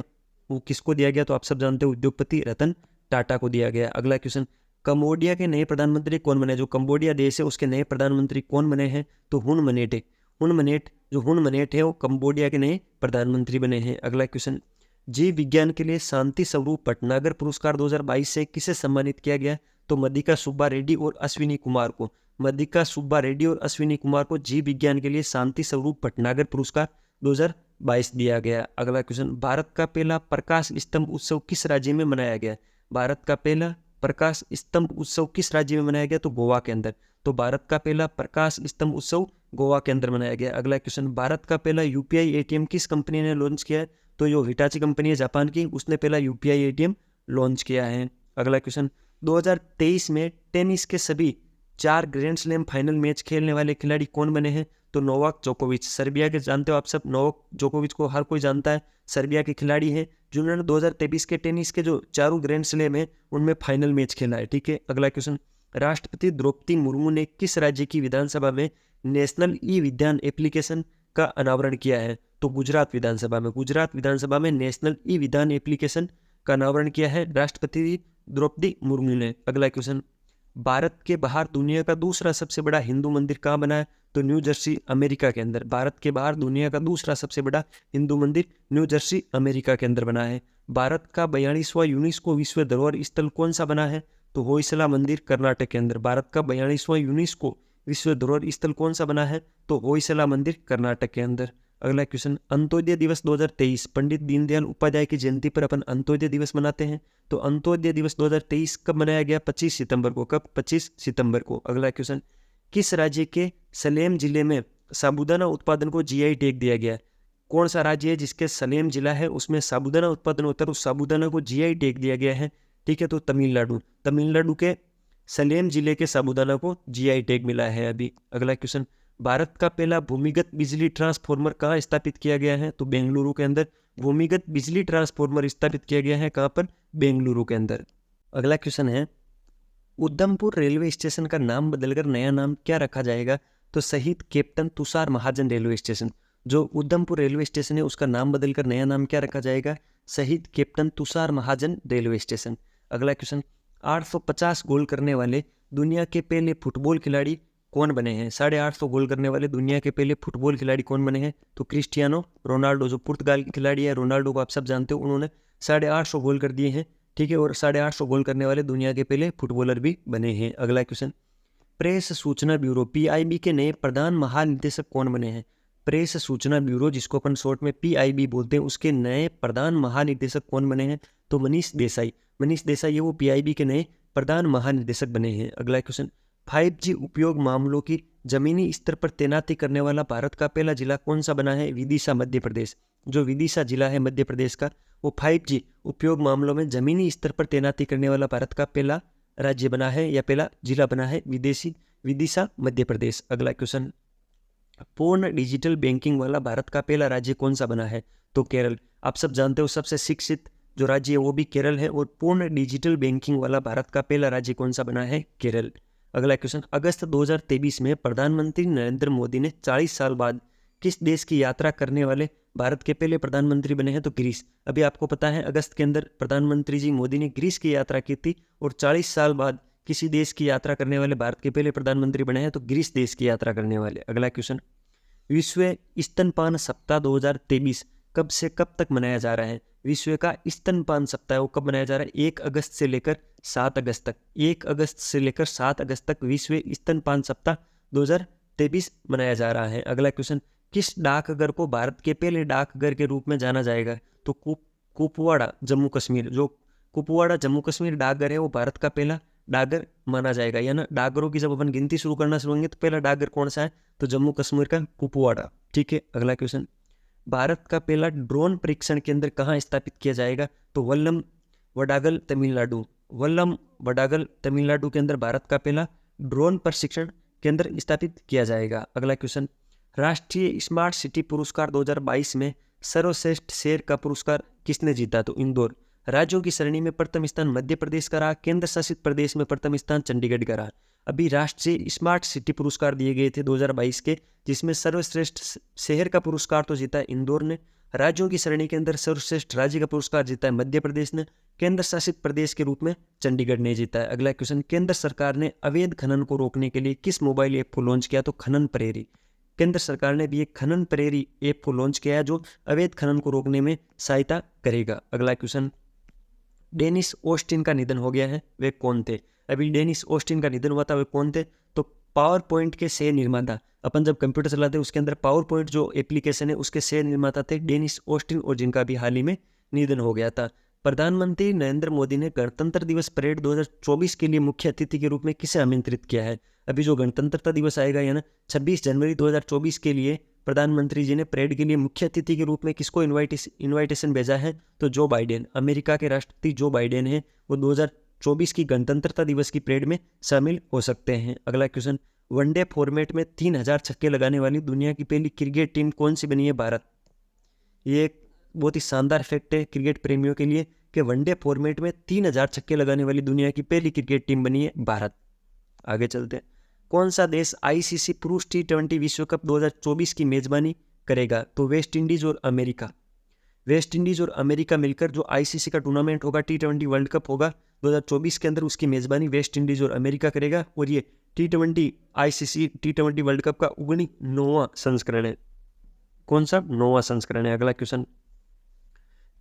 वो किसको दिया गया? तो आप सब जानते हो, उद्योगपति रतन टाटा को दिया गया। अगला क्वेश्चन, कंबोडिया के नए प्रधानमंत्री कौन बने? जो कंबोडिया देश है उसके नए प्रधानमंत्री कौन बने हैं? तो हुन मनेट है। हुन मनेट, जो हुन मनेट है वो कंबोडिया के नए प्रधानमंत्री बने हैं। अगला क्वेश्चन, जीव विज्ञान के लिए शांति स्वरूप भटनागर पुरस्कार 2022 से किसे सम्मानित किया गया? तो मल्लिका सुब्बा रेड्डी और अश्विनी कुमार को। मल्लिका सुब्बा रेड्डी और अश्विनी कुमार को जीव विज्ञान के लिए शांति स्वरूप भटनागर पुरस्कार 2022 दिया गया। अगला क्वेश्चन, भारत का पहला प्रकाश स्तंभ उत्सव किस राज्य में मनाया गया? भारत का पहला प्रकाश स्तंभ उत्सव किस राज्य में मनाया गया? तो गोवा के अंदर। तो भारत का पहला प्रकाश स्तंभ उत्सव गोवा के अंदर मनाया गया। अगला क्वेश्चन, भारत का पहला UPI ATM किस कंपनी ने लॉन्च किया है? तो जो हिटाची कंपनी है जापान की, उसने पहला UPI ATM लॉन्च किया है। अगला क्वेश्चन, 2023 में टेनिस के सभी 4 ग्रैंड स्लैम फाइनल मैच खेलने वाले खिलाड़ी कौन बने हैं? तो नोवाक जोकोविच। सर्बिया के, जानते हो आप सब, नोवाक जोकोविच को हर कोई जानता है, सर्बिया के खिलाड़ी हैं जिन्होंने 2023 के टेनिस के जो 4 ग्रैंड स्लैम है उनमें फाइनल मैच खेला है। ठीक है, अगला क्वेश्चन, राष्ट्रपति द्रौपदी मुर्मू ने किस राज्य की विधानसभा में नेशनल ई विधान एप्लीकेशन का अनावरण किया है? तो गुजरात विधानसभा में। गुजरात विधानसभा में नेशनल ई विधान एप्लीकेशन का अनावरण किया है राष्ट्रपति द्रौपदी मुर्मू ने। अगला क्वेश्चन, भारत के बाहर दुनिया का दूसरा सबसे बड़ा हिंदू मंदिर कहाँ बना है? तो न्यू जर्सी, अमेरिका के अंदर। भारत के बाहर दुनिया का दूसरा सबसे बड़ा हिंदू मंदिर न्यू जर्सी, अमेरिका के अंदर बना है। भारत का 42वां यूनेस्को विश्व धरोहर स्थल कौन सा बना है? तो होयसला मंदिर, कर्नाटक के अंदर। भारत का 42वां यूनेस्को विश्व धरोहर स्थल कौन सा बना है? तो होयसला मंदिर, कर्नाटक के अंदर। अगला क्वेश्चन, अंत्योदय दिवस 2023 पंडित दीनदयाल उपाध्याय की जयंती पर अपन अंत्योदय दिवस मनाते हैं। तो अंत्योदय दिवस 2023 कब मनाया गया? 25 सितंबर को। कब? 25 सितंबर को। अगला क्वेश्चन, किस राज्य के सलेम जिले में साबूदाना उत्पादन को GI टैग दिया गया? कौन सा राज्य है जिसके सलेम जिला है उसमें साबूदाना उत्पादन होता है, तो साबूदाना को GI टैग दिया गया है। ठीक है, तो तमिलनाडु। तमिलनाडु के सलेम जिले के साबूदाना को GI टैग मिला है अभी। अगला क्वेश्चन, भारत का पहला भूमिगत बिजली ट्रांसफार्मर कहाँ स्थापित किया गया है? तो बेंगलुरु के अंदर भूमिगत बिजली ट्रांसफार्मर स्थापित किया गया है। कहाँ पर? बेंगलुरु के अंदर। अगला क्वेश्चन है, उधमपुर रेलवे स्टेशन का नाम बदलकर नया नाम क्या रखा जाएगा? तो शहीद कैप्टन तुषार महाजन रेलवे स्टेशन। जो उधमपुर रेलवे स्टेशन है उसका नाम बदलकर नया नाम क्या रखा जाएगा? शहीद कैप्टन तुषार महाजन रेलवे स्टेशन। अगला क्वेश्चन, 850 गोल करने वाले दुनिया के पहले फुटबॉल खिलाड़ी कौन बने हैं? 850 गोल करने वाले दुनिया के पहले फुटबॉल खिलाड़ी कौन बने हैं? तो क्रिस्टियानो रोनाल्डो, जो पुर्तगाल के खिलाड़ी है रोनाल्डो को आप सब जानते हो, उन्होंने 850 गोल कर दिए हैं। ठीक है, और 850 गोल करने वाले दुनिया के पहले फुटबॉलर भी बने हैं। अगला क्वेश्चन, प्रेस सूचना ब्यूरो पीआईबी के नए प्रधान महानिदेशक कौन बने हैं? प्रेस सूचना ब्यूरो, जिसको अपन शॉर्ट में पीआईबी बोलते हैं, उसके नए प्रधान महानिदेशक कौन बने हैं? तो मनीष देसाई। मनीष देसाई है वो पीआईबी के नए प्रधान महानिदेशक बने हैं। अगला क्वेश्चन, 5G उपयोग मामलों की जमीनी स्तर पर तैनाती करने वाला भारत का पहला जिला कौन सा बना है? विदिशा, मध्य प्रदेश। जो विदिशा जिला है मध्य प्रदेश का, वो 5G उपयोग मामलों में जमीनी स्तर पर तैनाती करने वाला भारत का पहला राज्य बना है या पहला जिला बना है, विदिशा मध्य प्रदेश। अगला क्वेश्चन, पूर्ण डिजिटल बैंकिंग वाला भारत का पहला राज्य कौन सा बना है? तो केरल। आप सब जानते हो सबसे शिक्षित जो राज्य है वो भी केरल है, और पूर्ण डिजिटल बैंकिंग वाला भारत का पहला राज्य कौन सा बना है? केरल। अगला क्वेश्चन, अगस्त 2023 में प्रधानमंत्री नरेंद्र मोदी ने 40 साल बाद किस देश की यात्रा करने वाले भारत के पहले प्रधानमंत्री बने हैं? तो ग्रीस। अभी आपको पता है अगस्त के अंदर प्रधानमंत्री जी मोदी ने ग्रीस की यात्रा की थी, और 40 साल बाद किसी देश की यात्रा करने वाले भारत के पहले प्रधानमंत्री बने हैं, तो ग्रीस देश की यात्रा करने वाले। अगला क्वेश्चन, विश्व स्तनपान सप्ताह 2023 कब से कब तक मनाया जा रहा है? विश्व का स्तनपान सप्ताह वो कब मनाया जा रहा है? 1 अगस्त से लेकर 7 अगस्त तक। 1 अगस्त से लेकर 7 अगस्त तक विश्व स्तनपान सप्ताह 2023 मनाया जा रहा है। अगला क्वेश्चन, किस डाकघर को भारत के पहले डाकघर के रूप में जाना जाएगा? तो कुपवाड़ा, जम्मू कश्मीर। जो कुपवाड़ा जम्मू कश्मीर डाकघर है वो भारत का पहला डाकघर माना जाएगा, या ना डाकघरों की जब अपन गिनती शुरू करना शुरू होंगे तो पहला डाकघर कौन सा है? तो जम्मू कश्मीर का कुपवाड़ा। ठीक है, अगला क्वेश्चन, भारत का पहला ड्रोन परीक्षण केंद्र कहाँ स्थापित किया जाएगा? तो वल्लम वडागल तमिलनाडु। वल्लम वडागल तमिलनाडु के अंदर भारत का पहला ड्रोन प्रशिक्षण केंद्र स्थापित किया जाएगा। अगला क्वेश्चन, राष्ट्रीय स्मार्ट सिटी पुरस्कार 2022 में सर्वश्रेष्ठ शहर का पुरस्कार किसने जीता? तो इंदौर। राज्यों की श्रेणी में प्रथम स्थान मध्य प्रदेश का रहा, केंद्र शासित प्रदेश में प्रथम स्थान चंडीगढ़ का रहा। अभी राष्ट्रीय स्मार्ट सिटी पुरस्कार दिए गए थे 2022 के, जिसमें सर्वश्रेष्ठ शहर का पुरस्कार तो जीता है इंदौर ने, राज्यों की श्रेणी के अंदर सर्वश्रेष्ठ राज्य का पुरस्कार जीता है मध्य प्रदेश ने, केंद्र शासित प्रदेश के रूप में चंडीगढ़ ने जीता है। अगला क्वेश्चन, केंद्र सरकार ने अवैध खनन को रोकने के लिए किस मोबाइल ऐप को लॉन्च किया? तो खनन प्रेरी। केंद्र सरकार ने भी एक खनन प्रेरी ऐप को लॉन्च किया है जो अवैध खनन को रोकने में सहायता करेगा। अगला क्वेश्चन, डेनिस ऑस्टिन का निधन हो गया है, वे कौन थे? अभी डेनिस ऑस्टिन का निधन हुआ था, वे कौन थे? तो पावर पॉइंट के सह निर्माता। अपन जब कंप्यूटर चलाते हैं उसके अंदर पावर पॉइंट जो एप्लीकेशन है उसके सह निर्माता थे डेनिस ऑस्टिन, और जिनका भी हाल ही में निधन हो गया था। प्रधानमंत्री नरेंद्र मोदी ने गणतंत्र दिवस परेड 2024 के लिए मुख्य अतिथि के रूप में किसे आमंत्रित किया है? अभी जो गणतंत्रता दिवस आएगा या ना 26 जनवरी 2024 के लिए प्रधानमंत्री जी ने परेड के लिए मुख्य अतिथि के रूप में किसको इन्वाइटेशन भेजा है? तो जो बाइडेन, अमेरिका के राष्ट्रपति जो बाइडेन है वो 2024 की गणतंत्रता दिवस की परेड में शामिल हो सकते हैं। अगला क्वेश्चन, वनडे फॉर्मेट में 3000 छक्के लगाने वाली दुनिया की पहली क्रिकेट टीम कौन सी बनी है? भारत। ये एक बहुत ही शानदार फैक्ट है क्रिकेट प्रेमियों के लिए कि वनडे फॉर्मेट में 3000 छक्के लगाने वाली दुनिया की पहली क्रिकेट टीम बनी है भारत। आगे चलते हैं, कौन सा देश आईसीसी पुरुष T20 विश्व कप 2024 की मेजबानी करेगा? तो वेस्ट इंडीज और अमेरिका। वेस्ट इंडीज और अमेरिका मिलकर जो आईसीसी का टूर्नामेंट होगा, T20 वर्ल्ड कप होगा 2024 के अंदर, उसकी मेजबानी वेस्ट इंडीज और अमेरिका करेगा। और ये T20 ICC T20 world cup का 19वां संस्करण है। कौन सा? 9वां संस्करण है। अगला क्वेश्चन,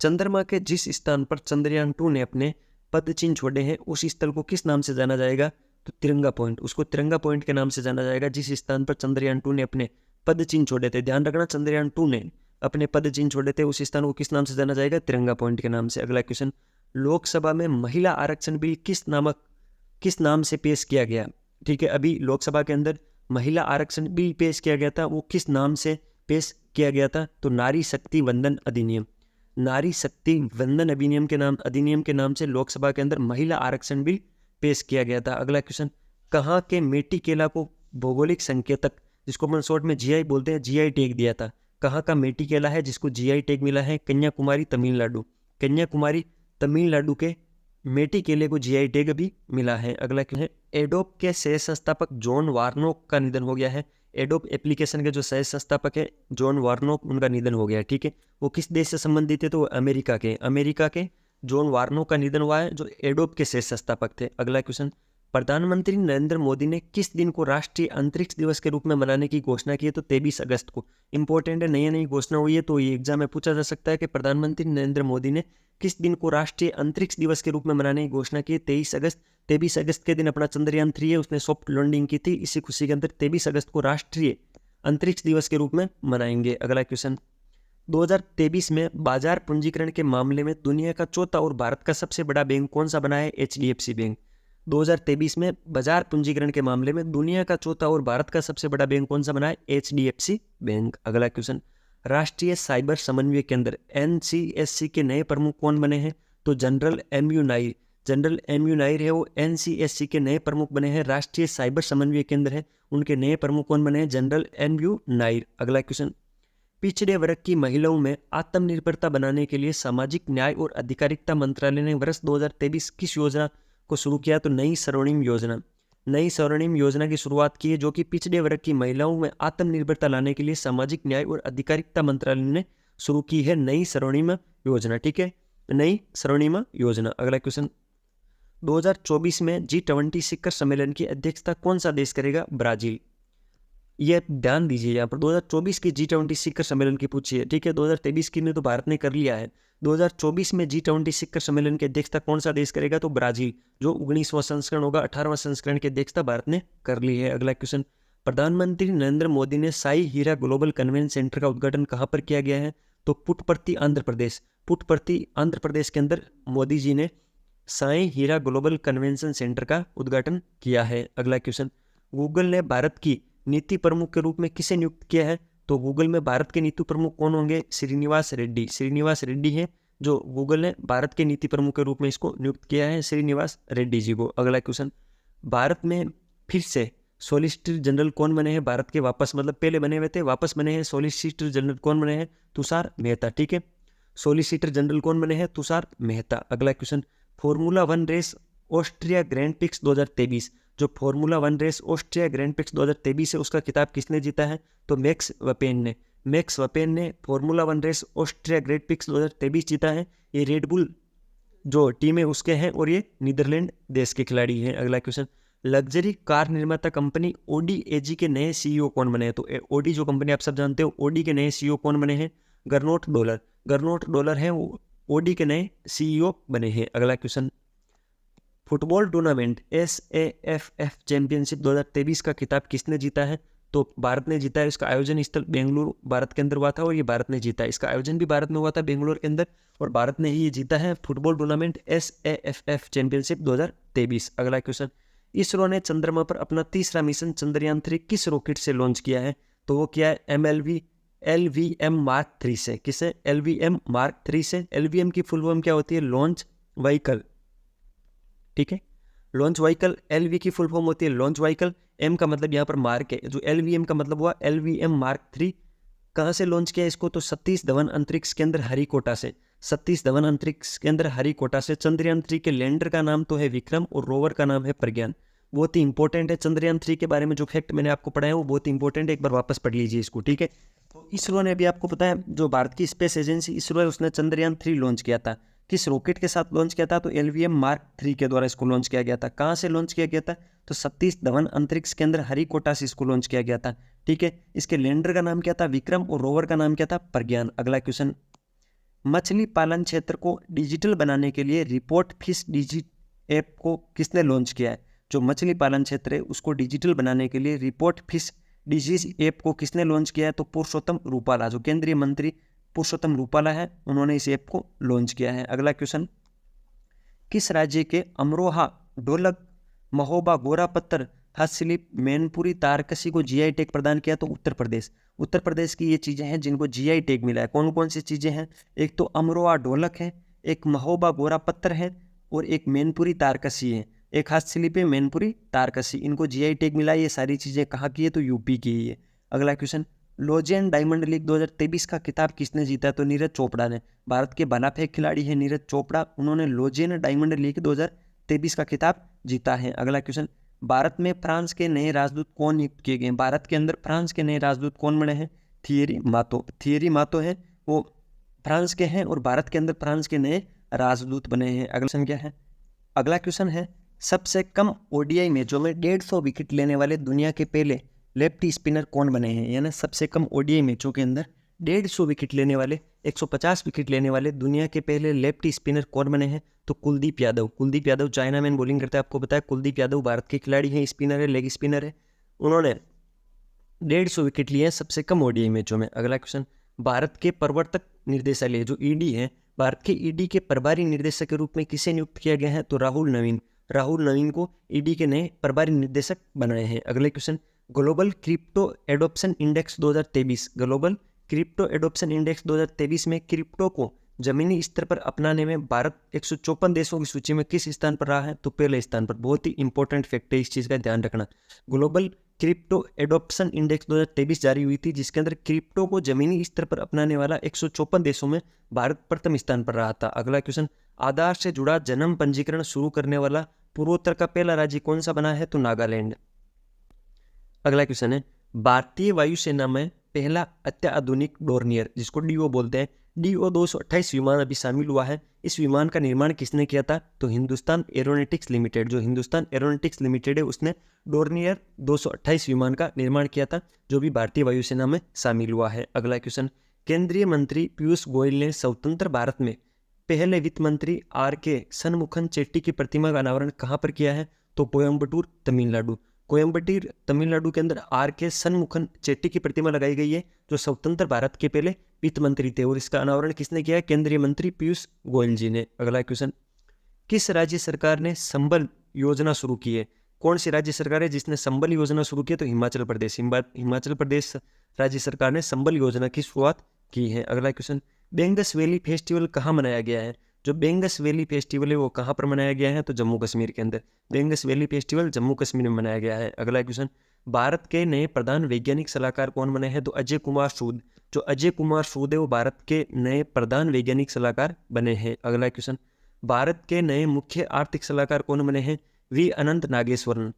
चंद्रमा के जिस स्थान पर चंद्रयान 2 ने अपने पदचिन्ह छोड़े हैं उस स्थल को किस नाम से जाना जाएगा? तो तिरंगा पॉइंट। उसको तिरंगा पॉइंट के नाम से जाना जाएगा जिस स्थान पर चंद्रयान 2 ने अपने पदचिन्ह छोड़े थे। ध्यान रखना, चंद्रयान 2 ने अपने पदचिन्ह छोड़े थे, उस स्थान को किस नाम से जाना जाएगा? तिरंगा पॉइंट के नाम से। अगला क्वेश्चन, लोकसभा में महिला आरक्षण बिल किस नाम से पेश किया गया? ठीक है, अभी लोकसभा के अंदर महिला आरक्षण बिल पेश किया गया था, वो किस नाम से पेश किया गया था? तो नारी शक्ति वंदन अधिनियम। नारी शक्ति वंदन अधिनियम के नाम से लोकसभा के अंदर महिला आरक्षण बिल पेश किया गया था। अगला क्वेश्चन, कहाँ के मेटिकेला को भौगोलिक संकेतक जिसको अपन शॉर्ट में जीआई बोलते हैं, जीआई टैग दिया था। कहाँ का मेटी केला है जिसको जीआई टैग मिला है? कन्याकुमारी तमिलनाडु। कन्याकुमारी तमिलनाडु के मेटी केले को जीआई टैग अभी मिला है। अगला क्यों है? एडोब के सह संस्थापक जॉन वार्नोक का निधन हो गया है। एडोब एप्लीकेशन के जो सह संस्थापक है जॉन वार्नोक, उनका निधन हो गया है। ठीक है, वो किस देश से संबंधित है? तो अमेरिका के जॉन वार्नोक का निधन हुआ है, जो एडोब के सह संस्थापक थे। अगला क्वेश्चन, प्रधानमंत्री नरेंद्र मोदी ने किस दिन को राष्ट्रीय अंतरिक्ष दिवस के रूप में मनाने की घोषणा की है? तो 23 अगस्त को। इंपॉर्टेंट है, नई नई घोषणा हुई है तो ये एग्जाम में पूछा जा सकता है कि प्रधानमंत्री नरेंद्र मोदी ने किस दिन को राष्ट्रीय अंतरिक्ष दिवस के रूप में मनाने की घोषणा की? 23 अगस्त। 23 अगस्त के दिन अपना चंद्रयान 3 है, उसने सॉफ्ट लैंडिंग की थी। इसी खुशी के अंदर 23 अगस्त को राष्ट्रीय अंतरिक्ष दिवस के रूप में मनाएंगे। अगला क्वेश्चन, 2023 में बाजार पूंजीकरण के मामले में दुनिया का चौथा और भारत का सबसे बड़ा बैंक कौन सा बना है? HDFC bank. 2023 में बाजार पूंजीकरण के मामले में दुनिया का चौथा और भारत का सबसे बड़ा बैंक कौन सा बना है? HDFC bank. अगला क्वेश्चन, राष्ट्रीय साइबर समन्वय केंद्र NCSC के नए प्रमुख कौन बने हैं? तो general MU Nair. General MU Nair है वो NCSC के नए प्रमुख बने हैं। राष्ट्रीय साइबर समन्वय केंद्र है, उनके नए प्रमुख कौन बने हैं? General MU Nair. अगला क्वेश्चन, पिछड़े वर्ग की महिलाओं में आत्मनिर्भरता बनाने के लिए सामाजिक न्याय और अधिकारिता मंत्रालय ने वर्ष 2023 किस योजना को शुरू किया? तो नई स्वर्णिम योजना। नई स्वर्णिम योजना की शुरुआत की है, जो कि पिछड़े वर्ग की महिलाओं में आत्मनिर्भरता लाने के लिए सामाजिक न्याय और अधिकारिता मंत्रालय ने शुरू की है नई स्वर्णिम योजना। ठीक है, नई स्वर्णिम योजना। अगला क्वेश्चन, 2024 में G20 शिखर सम्मेलन की अध्यक्षता कौन सा देश करेगा? ब्राजील। ये ध्यान दीजिए, यहाँ पर 2024 की G20 शिखर सम्मेलन की पूछी है। ठीक है, 2023 की में तो भारत ने कर लिया है। 2024 में G20 शिखर सम्मेलन की अध्यक्षता कौन सा देश करेगा? तो ब्राजील। जो 19वां संस्करण होगा, 18वां संस्करण की अध्यक्षता भारत ने कर ली है। अगला क्वेश्चन, प्रधानमंत्री नरेंद्र मोदी ने साई हीरा ग्लोबल कन्वेंशन सेंटर का उद्घाटन कहाँ पर किया गया है? तो पुट्टपर्ती आंध्र प्रदेश। पुट्टपर्ती आंध्र प्रदेश के अंदर मोदी जी ने साई हीरा ग्लोबल कन्वेंशन सेंटर का उद्घाटन किया है। अगला क्वेश्चन, गूगल ने भारत की नीति प्रमुख के रूप में किसे नियुक्त किया है? तो गूगल में भारत के नीति प्रमुख कौन होंगे? श्रीनिवास रेड्डी। श्रीनिवास रेड्डी है जो गूगल ने भारत के नीति प्रमुख के रूप में इसको नियुक्त किया है, श्रीनिवास रेड्डी जी को। अगला क्वेश्चन, भारत में फिर से सॉलिसिटर जनरल कौन बने हैं? भारत के वापस, मतलब पहले बने हुए थे, वापस बने हैं सॉलिसिटर जनरल कौन बने हैं? तुषार मेहता। ठीक है, सॉलिसिटर जनरल कौन बने हैं? तुषार मेहता। अगला question, formula 1 race Austria Grand Prix 2023, जो formula 1 race Austria Grand Prix 2023 है उसका खिताब किसने जीता है? तो मैक्स वर्स्टेपेन ने। मैक्स वर्स्टेपेन ने formula 1 race Austria Grand Prix 2023 जीता है। ये रेड बुल जो टीम है उसके हैं और ये नीदरलैंड देश के खिलाड़ी हैं। अगला क्वेश्चन, लग्जरी कार निर्माता कंपनी Audi AG के नए CEO कौन बने हैं? तो Audi जो कंपनी आप सब जानते हो, Audi के नए CEO कौन बने हैं? गर्नोट डॉलर। गर्नोट डॉलर हैं वो Audi के नए CEO बने हैं। अगला question, football tournament SAFF championship 2023 का खिताब किसने जीता है? तो भारत ने जीता है। इसका आयोजन स्थल बेंगलुरु भारत के अंदर हुआ था और ये भारत ने जीता है। इसका आयोजन भी भारत में हुआ था, बेंगलुरु के अंदर, और भारत ने ही ये जीता है फुटबॉल टूर्नामेंट SAFF चैंपियनशिप 2023। अगला क्वेश्चन, इसरो ने चंद्रमा पर अपना तीसरा मिशन चंद्रयान 3 किस रॉकेट से लॉन्च किया है? तो वो किया है LVM Mark 3 से। किसे? LVM Mark 3 से। LVM की फुल फॉर्म क्या होती है? Launch vehicle. ठीक है, लॉन्च व्हीकल। LV की फुल फॉर्म होती है लॉन्च व्हीकल। M का मतलब यहाँ पर मार्क है, जो LVM का मतलब हुआ LVM Mark 3। कहाँ से लॉन्च किया इसको? तो सतीश धवन अंतरिक्ष के अंदर हरिकोटा से। सतीश धवन अंतरिक्ष के अंदर हरिकोटा से। चंद्रयान 3 के लैंडर का नाम तो है विक्रम और रोवर का नाम है प्रज्ञान। बहुत ही इंपॉर्टेंट है, चंद्रयान 3 के बारे में जो फैक्ट मैंने आपको पढ़ाया वो बहुत इंपॉर्टेंट है, एक बार वापस पढ़ लीजिए इसको। ठीक है, तो इसरो ने अभी आपको पता है, जो भारत की स्पेस एजेंसी इसरो है उसने चंद्रयान 3 लॉन्च किया था। किस रॉकेट के साथ लॉन्च किया था? तो LVM Mark 3 के द्वारा इसको लॉन्च किया गया था। कहाँ से लॉन्च किया गया था? तो सतीश धवन अंतरिक्ष के अंदर हरिकोटा से इसको लॉन्च किया गया था। ठीक है, इसके लैंडर का नाम क्या था? विक्रम, और रोवर का नाम क्या था? प्रज्ञान। अगला क्वेश्चन, मछली पालन क्षेत्र को डिजिटल बनाने के लिए रिपोर्ट फिश डिजी ऐप को किसने लॉन्च किया है? जो मछली पालन क्षेत्र है उसको डिजिटल बनाने के लिए रिपोर्ट फिश डिजीज ऐप को किसने लॉन्च किया है? तो पुरुषोत्तम रूपाला, जो केंद्रीय मंत्री पुरुषोत्तम रूपाला है, उन्होंने इस ऐप को लॉन्च किया है। अगला क्वेश्चन, किस राज्य के अमरोहा, ढोलक, महोबा, गोरापत्तर, हस्तशिल्प, मैनपुरी, तारकसी को GI टैग प्रदान किया? तो उत्तर प्रदेश। उत्तर प्रदेश की ये चीज़ें हैं जिनको GI टैग मिला है। कौन कौन सी चीज़ें हैं? एक तो अमरोहा ढोलक है, एक महोबा गोरापत्तर है, और एक मैनपुरी तारकसी है। एक हस्तशिल्प है मैनपुरी तारकसी, इनको GI टैग मिला है। ये सारी चीज़ें कहाँ की है? तो यूपी की है। अगला क्वेश्चन, लोजेन डायमंड लीग 2023 का खिताब किसने जीता? तो नीरज चोपड़ा ने। भारत के भाला फेंक खिलाड़ी है नीरज चोपड़ा, उन्होंने लोजेन डायमंड लीग 2023 का खिताब जीता है। अगला क्वेश्चन, भारत में फ्रांस के नए राजदूत कौन नियुक्त किए गए? भारत के अंदर फ्रांस के नए राजदूत कौन बने हैं? थियरी मातो। थियरी मातो है, वो फ्रांस के हैं और भारत के अंदर फ्रांस के नए राजदूत बने हैं। अगला क्वेश्चन क्या है? अगला क्वेश्चन है, सबसे कम ओडीआई मैचों में 150 विकेट लेने वाले दुनिया के पहले लेफ्टी स्पिनर कौन बने हैं? यानी सबसे कम ओडीआई मैचों के अंदर 150 विकेट लेने वाले, 150 विकेट लेने वाले दुनिया के पहले लेफ्टी स्पिनर कौन बने हैं? तो कुलदीप यादव। कुलदीप यादव चाइना में बॉलिंग करते हैं, आपको पता है। कुलदीप यादव भारत के खिलाड़ी हैं, स्पिनर है, लेग स्पिनर है, उन्होंने 150 विकेट लिए हैं सबसे कम ओडीआई मैचों में। अगला क्वेश्चन, भारत के प्रवर्तक निर्देशालय जो ईडी है, भारत के ईडी के प्रभारी निर्देशक के रूप में किसे नियुक्त किया गया है? तो राहुल नवीन। राहुल नवीन को ईडी के नए प्रभारी निर्देशक बनाए हैं। अगले question, global crypto adoption index 2023, global crypto adoption index 2023 में क्रिप्टो को जमीनी स्तर पर अपनाने में भारत 154 देशों की सूची में किस स्थान पर रहा है? तो पहले स्थान पर। बहुत ही इंपॉर्टेंट फैक्ट है, इस चीज़ का ध्यान रखना। ग्लोबल क्रिप्टो एडोप्शन इंडेक्स 2023 जारी हुई थी, जिसके अंदर क्रिप्टो को जमीनी स्तर पर अपनाने वाला 154 देशों में भारत प्रथम स्थान पर रहा था। अगला क्वेश्चन, आधार से जुड़ा जन्म पंजीकरण शुरू करने वाला पूर्वोत्तर का पहला राज्य कौन सा बना है? तो नागालैंड। अगला क्वेश्चन है, भारतीय वायुसेना में पहला अत्याधुनिक डोर्नियर, जिसको डीओ बोलते हैं, डीओ 228 विमान अभी शामिल हुआ है। इस विमान का निर्माण किसने किया था? तो हिंदुस्तान एरोनॉटिक्स लिमिटेड। जो हिंदुस्तान एरोनॉटिक्स लिमिटेड है, उसने डोर्नियर 228 विमान का निर्माण किया था, जो भी भारतीय वायुसेना में शामिल हुआ है। अगला क्वेश्चन, केंद्रीय मंत्री पीयूष गोयल ने स्वतंत्र भारत में पहले वित्त मंत्री आर.के. शनमुखन चेट्टी की प्रतिमा का अनावरण कहाँ पर किया है? तो कोयम्बटूर, तमिलनाडु। कोयम्बटूर, तमिलनाडु के अंदर आर.के. शनमुखन चेट्टी की प्रतिमा लगाई गई है, जो स्वतंत्र भारत के पहले वित्त मंत्री थे, और इसका अनावरण किसने किया है? केंद्रीय मंत्री पीयूष गोयल जी ने। अगला क्वेश्चन, किस राज्य सरकार ने संबल योजना शुरू की है? कौन सी राज्य सरकार है जिसने संबल योजना शुरू की है? तो हिमाचल प्रदेश। हिमाचल प्रदेश राज्य सरकार ने संबल योजना की शुरुआत की है। अगला क्वेश्चन, बेंगस वैली फेस्टिवल कहाँ मनाया गया है? जो बेंगस वैली फेस्टिवल है वो कहाँ पर मनाया गया है? तो जम्मू कश्मीर के अंदर। बेंगस वैली फेस्टिवल जम्मू कश्मीर में मनाया गया है। अगला क्वेश्चन, भारत के नए प्रधान वैज्ञानिक सलाहकार कौन बने हैं? तो अजय कुमार सूद। जो अजय कुमार सूद है वो भारत के नए प्रधान वैज्ञानिक सलाहकार बने हैं। अगला क्वेश्चन, भारत के नए मुख्य आर्थिक सलाहकार कौन बने हैं? वी अनंत नागेश्वरन।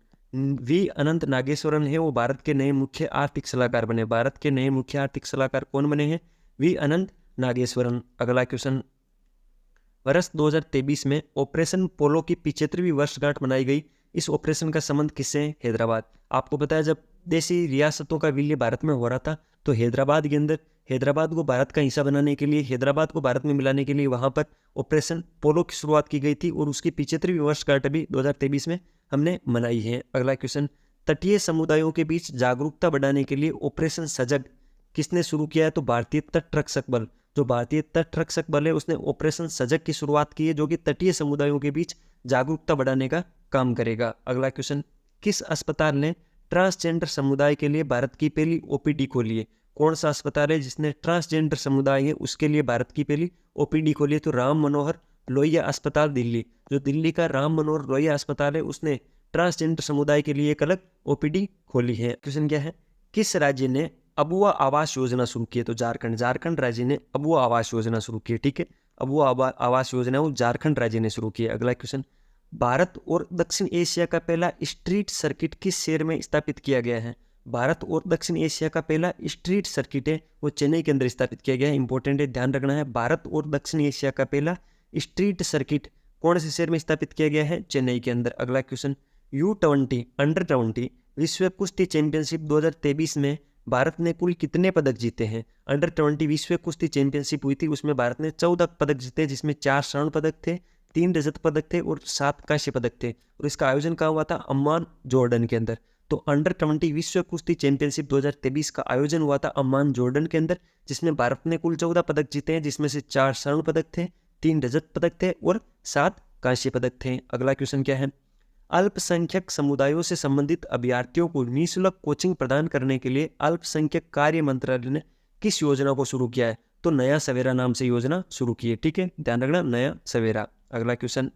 वी अनंत नागेश्वरन है वो भारत के नए मुख्य आर्थिक सलाहकार बने। भारत के नए मुख्य आर्थिक सलाहकार कौन बने हैं? वी अनंत नागेश्वरन। अगला क्वेश्चन, वर्ष 2023 में ऑपरेशन पोलो की 75वीं वर्षगांठ मनाई गई। इस ऑपरेशन का संबंध किससे है? हैदराबाद। आपको पता है, जब देशी रियासतों का विलय भारत में हो रहा था, तो हैदराबाद के अंदर हैदराबाद को भारत का हिस्सा बनाने के लिए, हैदराबाद को भारत में मिलाने के लिए वहाँ पर ऑपरेशन पोलो की शुरुआत की गई थी, और उसकी 75वीं वर्षगांठ अभी 2023 में हमने मनाई है। अगला क्वेश्चन, तटीय समुदायों के बीच जागरूकता बढ़ाने के लिए ऑपरेशन सजग किसने शुरू किया है? तो भारतीय तट रक्षक बल। जो भारतीय तट रक्षक बल है उसने ऑपरेशन सजग की शुरुआत की है, जो कि तटीय समुदायों के बीच जागरूकता बढ़ाने का काम करेगा। अगला क्वेश्चन, किस अस्पताल ने ट्रांसजेंडर समुदाय के लिए भारत की पहली ओपीडी खोली है? कौन सा अस्पताल है जिसने ट्रांसजेंडर समुदाय है उसके लिए भारत की पहली ओपीडी खोली है? तो राम मनोहर लोहिया अस्पताल, दिल्ली। जो दिल्ली का राम मनोहर लोहिया अस्पताल है उसने ट्रांसजेंडर समुदाय के लिए एक अलग ओपीडी खोली है। क्वेश्चन क्या है, किस राज्य ने अबुआ आवास योजना शुरू की है? तो झारखंड। झारखंड राज्य ने अबुआ आवास योजना शुरू की है। ठीक है, अबुआ आवास योजना वो झारखंड राज्य ने शुरू की है। अगला क्वेश्चन, भारत और दक्षिण एशिया का पहला स्ट्रीट सर्किट किस शहर में स्थापित किया गया है? भारत और दक्षिण एशिया का पहला स्ट्रीट सर्किट है वो चेन्नई के अंदर स्थापित किया गया है। इंपॉर्टेंट है, ध्यान रखना है। भारत और दक्षिण एशिया का पहला स्ट्रीट सर्किट कौन से शहर में स्थापित किया गया है? चेन्नई के अंदर। अगला क्वेश्चन, U20 अंडर 20 विश्व कुश्ती चैंपियनशिप 2023 में भारत ने कुल कितने पदक जीते हैं? अंडर 20 विश्व कुश्ती चैंपियनशिप हुई थी, उसमें भारत ने 14 पदक जीते, जिसमें 4 स्वर्ण पदक थे, 3 रजत पदक थे और 7 कांस्य पदक थे। और इसका आयोजन कहाँ हुआ था? अम्मान, जॉर्डन के अंदर। तो अंडर 20 विश्व कुश्ती चैंपियनशिप 2023 का आयोजन हुआ था अम्मान, जॉर्डन के अंदर, जिसमें भारत ने कुल 14 पदक जीते हैं, जिसमें से 4 स्वर्ण पदक थे, 3 रजत पदक थे और 7 कांस्य पदक थे। अगला क्वेश्चन क्या है, अल्पसंख्यक समुदायों से संबंधित अभ्यर्थियों को निःशुल्क कोचिंग प्रदान करने के लिए अल्पसंख्यक कार्य मंत्रालय ने किस योजना को शुरू किया है? तो नया सवेरा नाम से योजना शुरू की है। ठीक है, ध्यान रखना, नया सवेरा। अगला क्वेश्चन,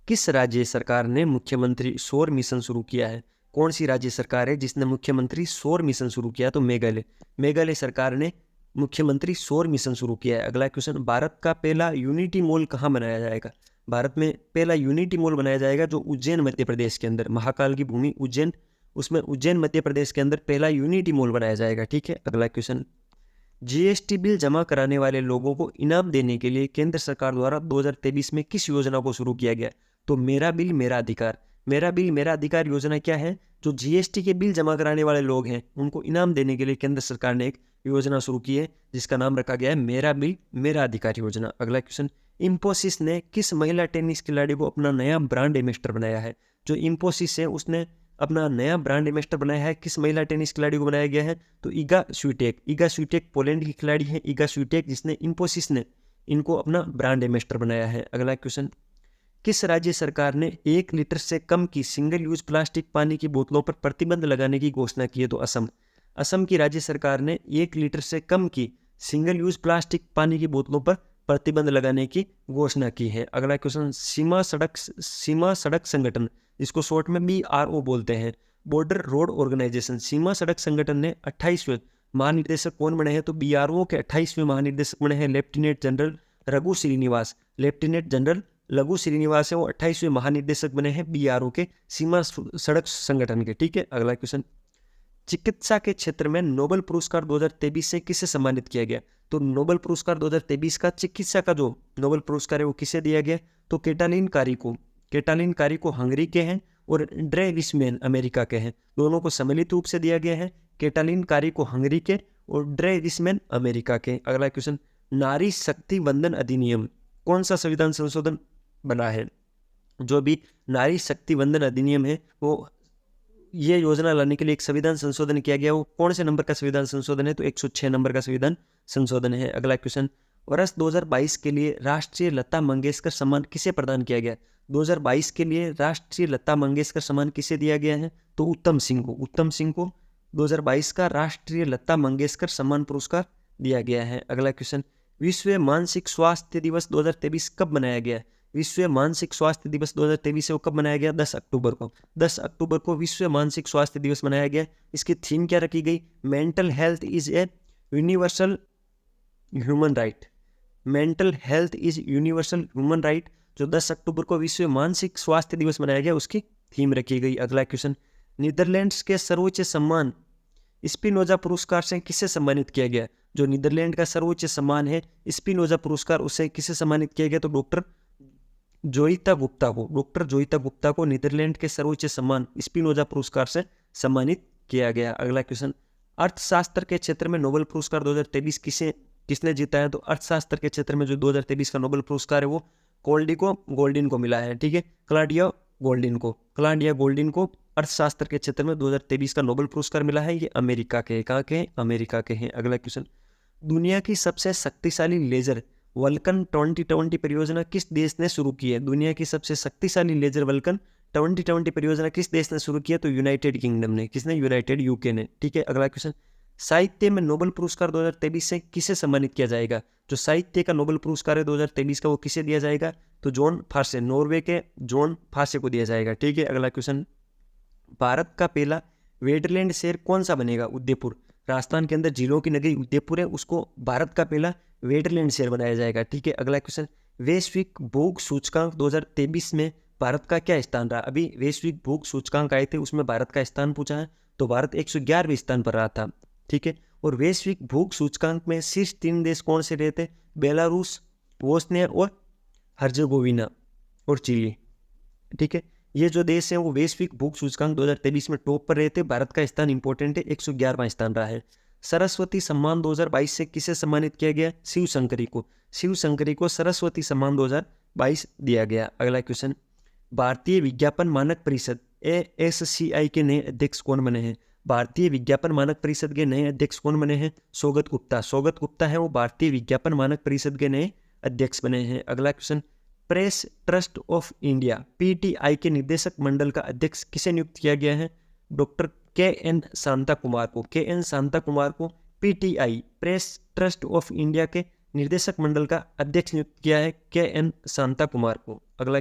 किस राज्य सरकार ने मुख्यमंत्री सौर मिशन शुरू किया है? कौन सी राज्य सरकार है जिसने मुख्यमंत्री सौर मिशन शुरू किया? तो मेघालय सरकार ने मुख्यमंत्री सौर मिशन शुरू किया है। अगला क्वेश्चन, भारत का पहला यूनिटी मॉल कहाँ बनाया जाएगा? भारत में पहला यूनिटी मॉल बनाया जाएगा जो उज्जैन मध्य प्रदेश के अंदर, महाकाल की भूमि उज्जैन, उसमें उज्जैन मध्य प्रदेश के अंदर पहला यूनिटी मॉल बनाया जाएगा। ठीक है। अगला क्वेश्चन, जीएसटी बिल जमा कराने वाले लोगों को इनाम देने के लिए केंद्र सरकार द्वारा 2023 में किस योजना को शुरू किया गया? तो मेरा बिल मेरा अधिकार। मेरा बिल मेरा अधिकार योजना क्या है? जो जीएसटी के बिल जमा कराने वाले लोग हैं उनको इनाम देने के लिए केंद्र सरकार ने एक योजना शुरू की है जिसका नाम रखा गया है मेरा बिल मेरा अधिकार योजना। अगला क्वेश्चन, इंफोसिस ने किस महिला टेनिस खिलाड़ी को अपना नया ब्रांड एम्बेसडर बनाया है? जो इंफोसिस है उसने अपना नया ब्रांड एम्बेसडर बनाया है, किस महिला टेनिस खिलाड़ी को बनाया गया है? तो ईगा स्विटेक पोलैंड की खिलाड़ी है ईगा स्विटेक, जिसने इंफोसिस ने इनको अपना ब्रांड एम्बेसडर बनाया है। अगला क्वेश्चन, किस राज्य सरकार ने 1 लीटर से कम की सिंगल यूज प्लास्टिक पानी की बोतलों पर प्रतिबंध लगाने की घोषणा की है? तो असम की राज्य सरकार ने 1 लीटर से कम की सिंगल यूज प्लास्टिक पानी की बोतलों पर प्रतिबंध लगाने की घोषणा की है। अगला क्वेश्चन, सीमा सड़क संगठन, इसको शॉर्ट में BRO बोलते हैं, बॉर्डर रोड ऑर्गेनाइजेशन, सीमा सड़क संगठन ने 28वें महानिदेशक कौन बने हैं? तो BRO के 28वें महानिदेशक बने हैं lieutenant general Raghu Srinivas. Lieutenant general Laghu Srinivas है वो 28वें महानिदेशक बने हैं BRO के सीमा सड़क संगठन के। ठीक है। अगला क्वेश्चन, चिकित्सा के क्षेत्र में नोबेल पुरस्कार 2023 से किसे सम्मानित किया गया? तो नोबेल पुरस्कार 2023 का चिकित्सा का जो नोबेल पुरस्कार है वो किसे दिया गया? तो केटालिन कारिको हंगरी के हैं और ड्रे विस्मैन अमेरिका के हैं। दोनों को सम्मिलित रूप से दिया गया है, केटालिन कारिको हंगरी के और ड्रे विस्मैन अमेरिका के। अगला क्वेश्चन, नारी शक्ति वंदन अधिनियम कौन सा संविधान संशोधन बना है? जो भी नारी शक्ति वंदन अधिनियम है वो ये योजना लाने के लिए एक संविधान संशोधन किया गया। वो कौन से नंबर का संविधान संशोधन है? तो 106 नंबर का संविधान संशोधन है। अगला क्वेश्चन, वर्ष 2022 के लिए राष्ट्रीय लता मंगेशकर सम्मान किसे प्रदान किया गया? 2022 के लिए राष्ट्रीय लता मंगेशकर सम्मान किसे दिया गया है? तो उत्तम सिंह को 2022 का राष्ट्रीय लता मंगेशकर सम्मान पुरस्कार दिया गया है। अगला क्वेश्चन, विश्व मानसिक स्वास्थ्य दिवस 2023 कब मनाया गया? विश्व मानसिक स्वास्थ्य दिवस 2023 कब मनाया गया? 10 अक्टूबर को। 10 अक्टूबर को विश्व मानसिक स्वास्थ्य दिवस मनाया गया। इसकी थीम क्या रखी गई? Mental health is a universal human right. Mental health is universal human right जो 10 अक्टूबर को विश्व मानसिक स्वास्थ्य दिवस मनाया गया उसकी थीम रखी गई। अगला क्वेश्चन, नीदरलैंड्स के सर्वोच्च सम्मान स्पिनोजा पुरस्कार से किसे सम्मानित किया गया? जो नीदरलैंड का सर्वोच्च सम्मान है स्पिनोजा पुरस्कार, उससे किसे सम्मानित किया गया? तो डॉक्टर जोइता गुप्ता को नीदरलैंड के सर्वोच्च सम्मान स्पिनोजा पुरस्कार से सम्मानित किया गया। अगला क्वेश्चन, अर्थशास्त्र के क्षेत्र में नोबेल पुरस्कार 2023 किसने जीता है? तो अर्थशास्त्र के क्षेत्र में जो 2023 का नोबेल पुरस्कार है वो गोल्डिन को मिला है। ठीक है, क्लॉडिया गोल्डिन को अर्थशास्त्र के क्षेत्र में 2023 का नोबेल पुरस्कार मिला है। ये अमेरिका के अमेरिका के हैं। अगला क्वेश्चन, दुनिया की सबसे शक्तिशाली लेजर वल्कन 2020 परियोजना किस देश ने शुरू की है? दुनिया की सबसे शक्तिशाली लेजर वल्कन 2020 परियोजना किस देश ने शुरू की है? तो यूनाइटेड किंगडम ने। किसने? यूनाइटेड यूके ने। ठीक है। अगला क्वेश्चन, साहित्य में नोबेल पुरस्कार 2023 से किसे सम्मानित किया जाएगा? जो साहित्य का नोबेल पुरस्कार है 2023 का वो किसे दिया जाएगा? तो जॉन फार्से, नॉर्वे के जॉन फार्से को दिया जाएगा। ठीक है। अगला क्वेश्चन, भारत का पहला वेटलैंड शहर कौन सा बनेगा? उदयपुर। राजस्थान के अंदर झीलों की नगरी उदयपुर है, उसको भारत का पहला वेटलैंड शहर बनाया जाएगा। ठीक है। अगला क्वेश्चन, वैश्विक भूख सूचकांक 2023 में भारत का क्या स्थान रहा? अभी वैश्विक भूख सूचकांक आए थे उसमें भारत का स्थान पूछा है तो भारत 111वें स्थान पर रहा था। ठीक है। और वैश्विक भूख सूचकांक में शीर्ष 3 देश कौन से रहे थे? बेलारूस, बोस्निया और हर्जेगोविना और चिली। ठीक है, ये जो देश है वो वैश्विक भूख सूचकांक 2023 में टॉप पर रहे थे। भारत का स्थान इंपॉर्टेंट है, 111वां स्थान रहा है। सरस्वती सम्मान 2022 से किसे सम्मानित किया गया? शिव शंकरी को सरस्वती सम्मान 2022 दिया गया। अगला क्वेश्चन, भारतीय विज्ञापन मानक परिषद ASCI के नए अध्यक्ष कौन बने हैं? भारतीय विज्ञापन मानक परिषद के नए अध्यक्ष कौन बने हैं? सौगत गुप्ता है वो भारतीय विज्ञापन मानक परिषद के नए अध्यक्ष बने हैं। अगला question, press trust of India PTI के निदेशक मंडल का अध्यक्ष किसे नियुक्त किया गया है? डॉक्टर KN शांता कुमार को PTI press trust of India के निर्देशक मंडल का अध्यक्ष नियुक्त किया है KN शांता कुमार को। अगला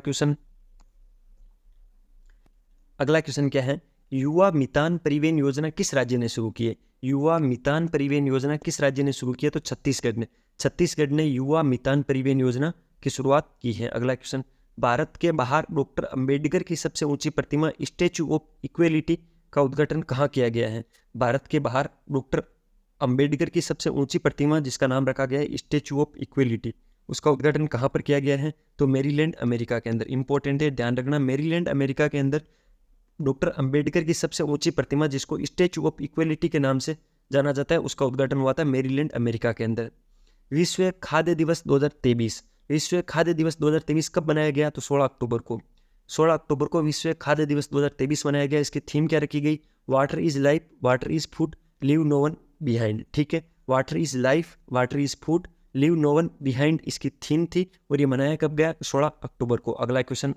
क्वेश्चन क्या है? युवा मितान परिवहन योजना किस राज्य ने शुरू की है? युवा मितान परिवहन योजना किस राज्य ने शुरू की है? तो छत्तीसगढ़ ने। छत्तीसगढ़ ने युवा मितान परिवहन योजना की शुरुआत की है। अगला क्वेश्चन, भारत के बाहर डॉक्टर अंबेडकर की सबसे ऊंची प्रतिमा स्टैचू ऑफ इक्वेलिटी का उद्घाटन कहाँ किया गया है? भारत के बाहर डॉक्टर अंबेडकर की सबसे ऊंची प्रतिमा जिसका नाम रखा गया है स्टैचू ऑफ इक्वेलिटी, उसका उद्घाटन कहाँ पर किया गया है? तो मेरीलैंड अमेरिका के अंदर। इंपॉर्टेंट है, ध्यान रखना, मेरीलैंड अमेरिका के अंदर डॉक्टर अंबेडकर की सबसे ऊंची प्रतिमा जिसको स्टैचू ऑफ इक्वेलिटी के नाम से जाना जाता है उसका उद्घाटन हुआ था मेरीलैंड अमेरिका के अंदर। विश्व खाद्य दिवस 2023, विश्व खाद्य दिवस 2023 कब मनाया गया? तो 16 अक्टूबर को। 16 अक्टूबर को विश्व खाद्य दिवस 2023 मनाया गया। इसकी थीम क्या रखी गई? Water is life, water is food, leave no one behind. ठीक है, water is life, water is food, leave no one behind इसकी थीम थी और ये मनाया कब गया? 16 अक्टूबर को। अगला क्वेश्चन,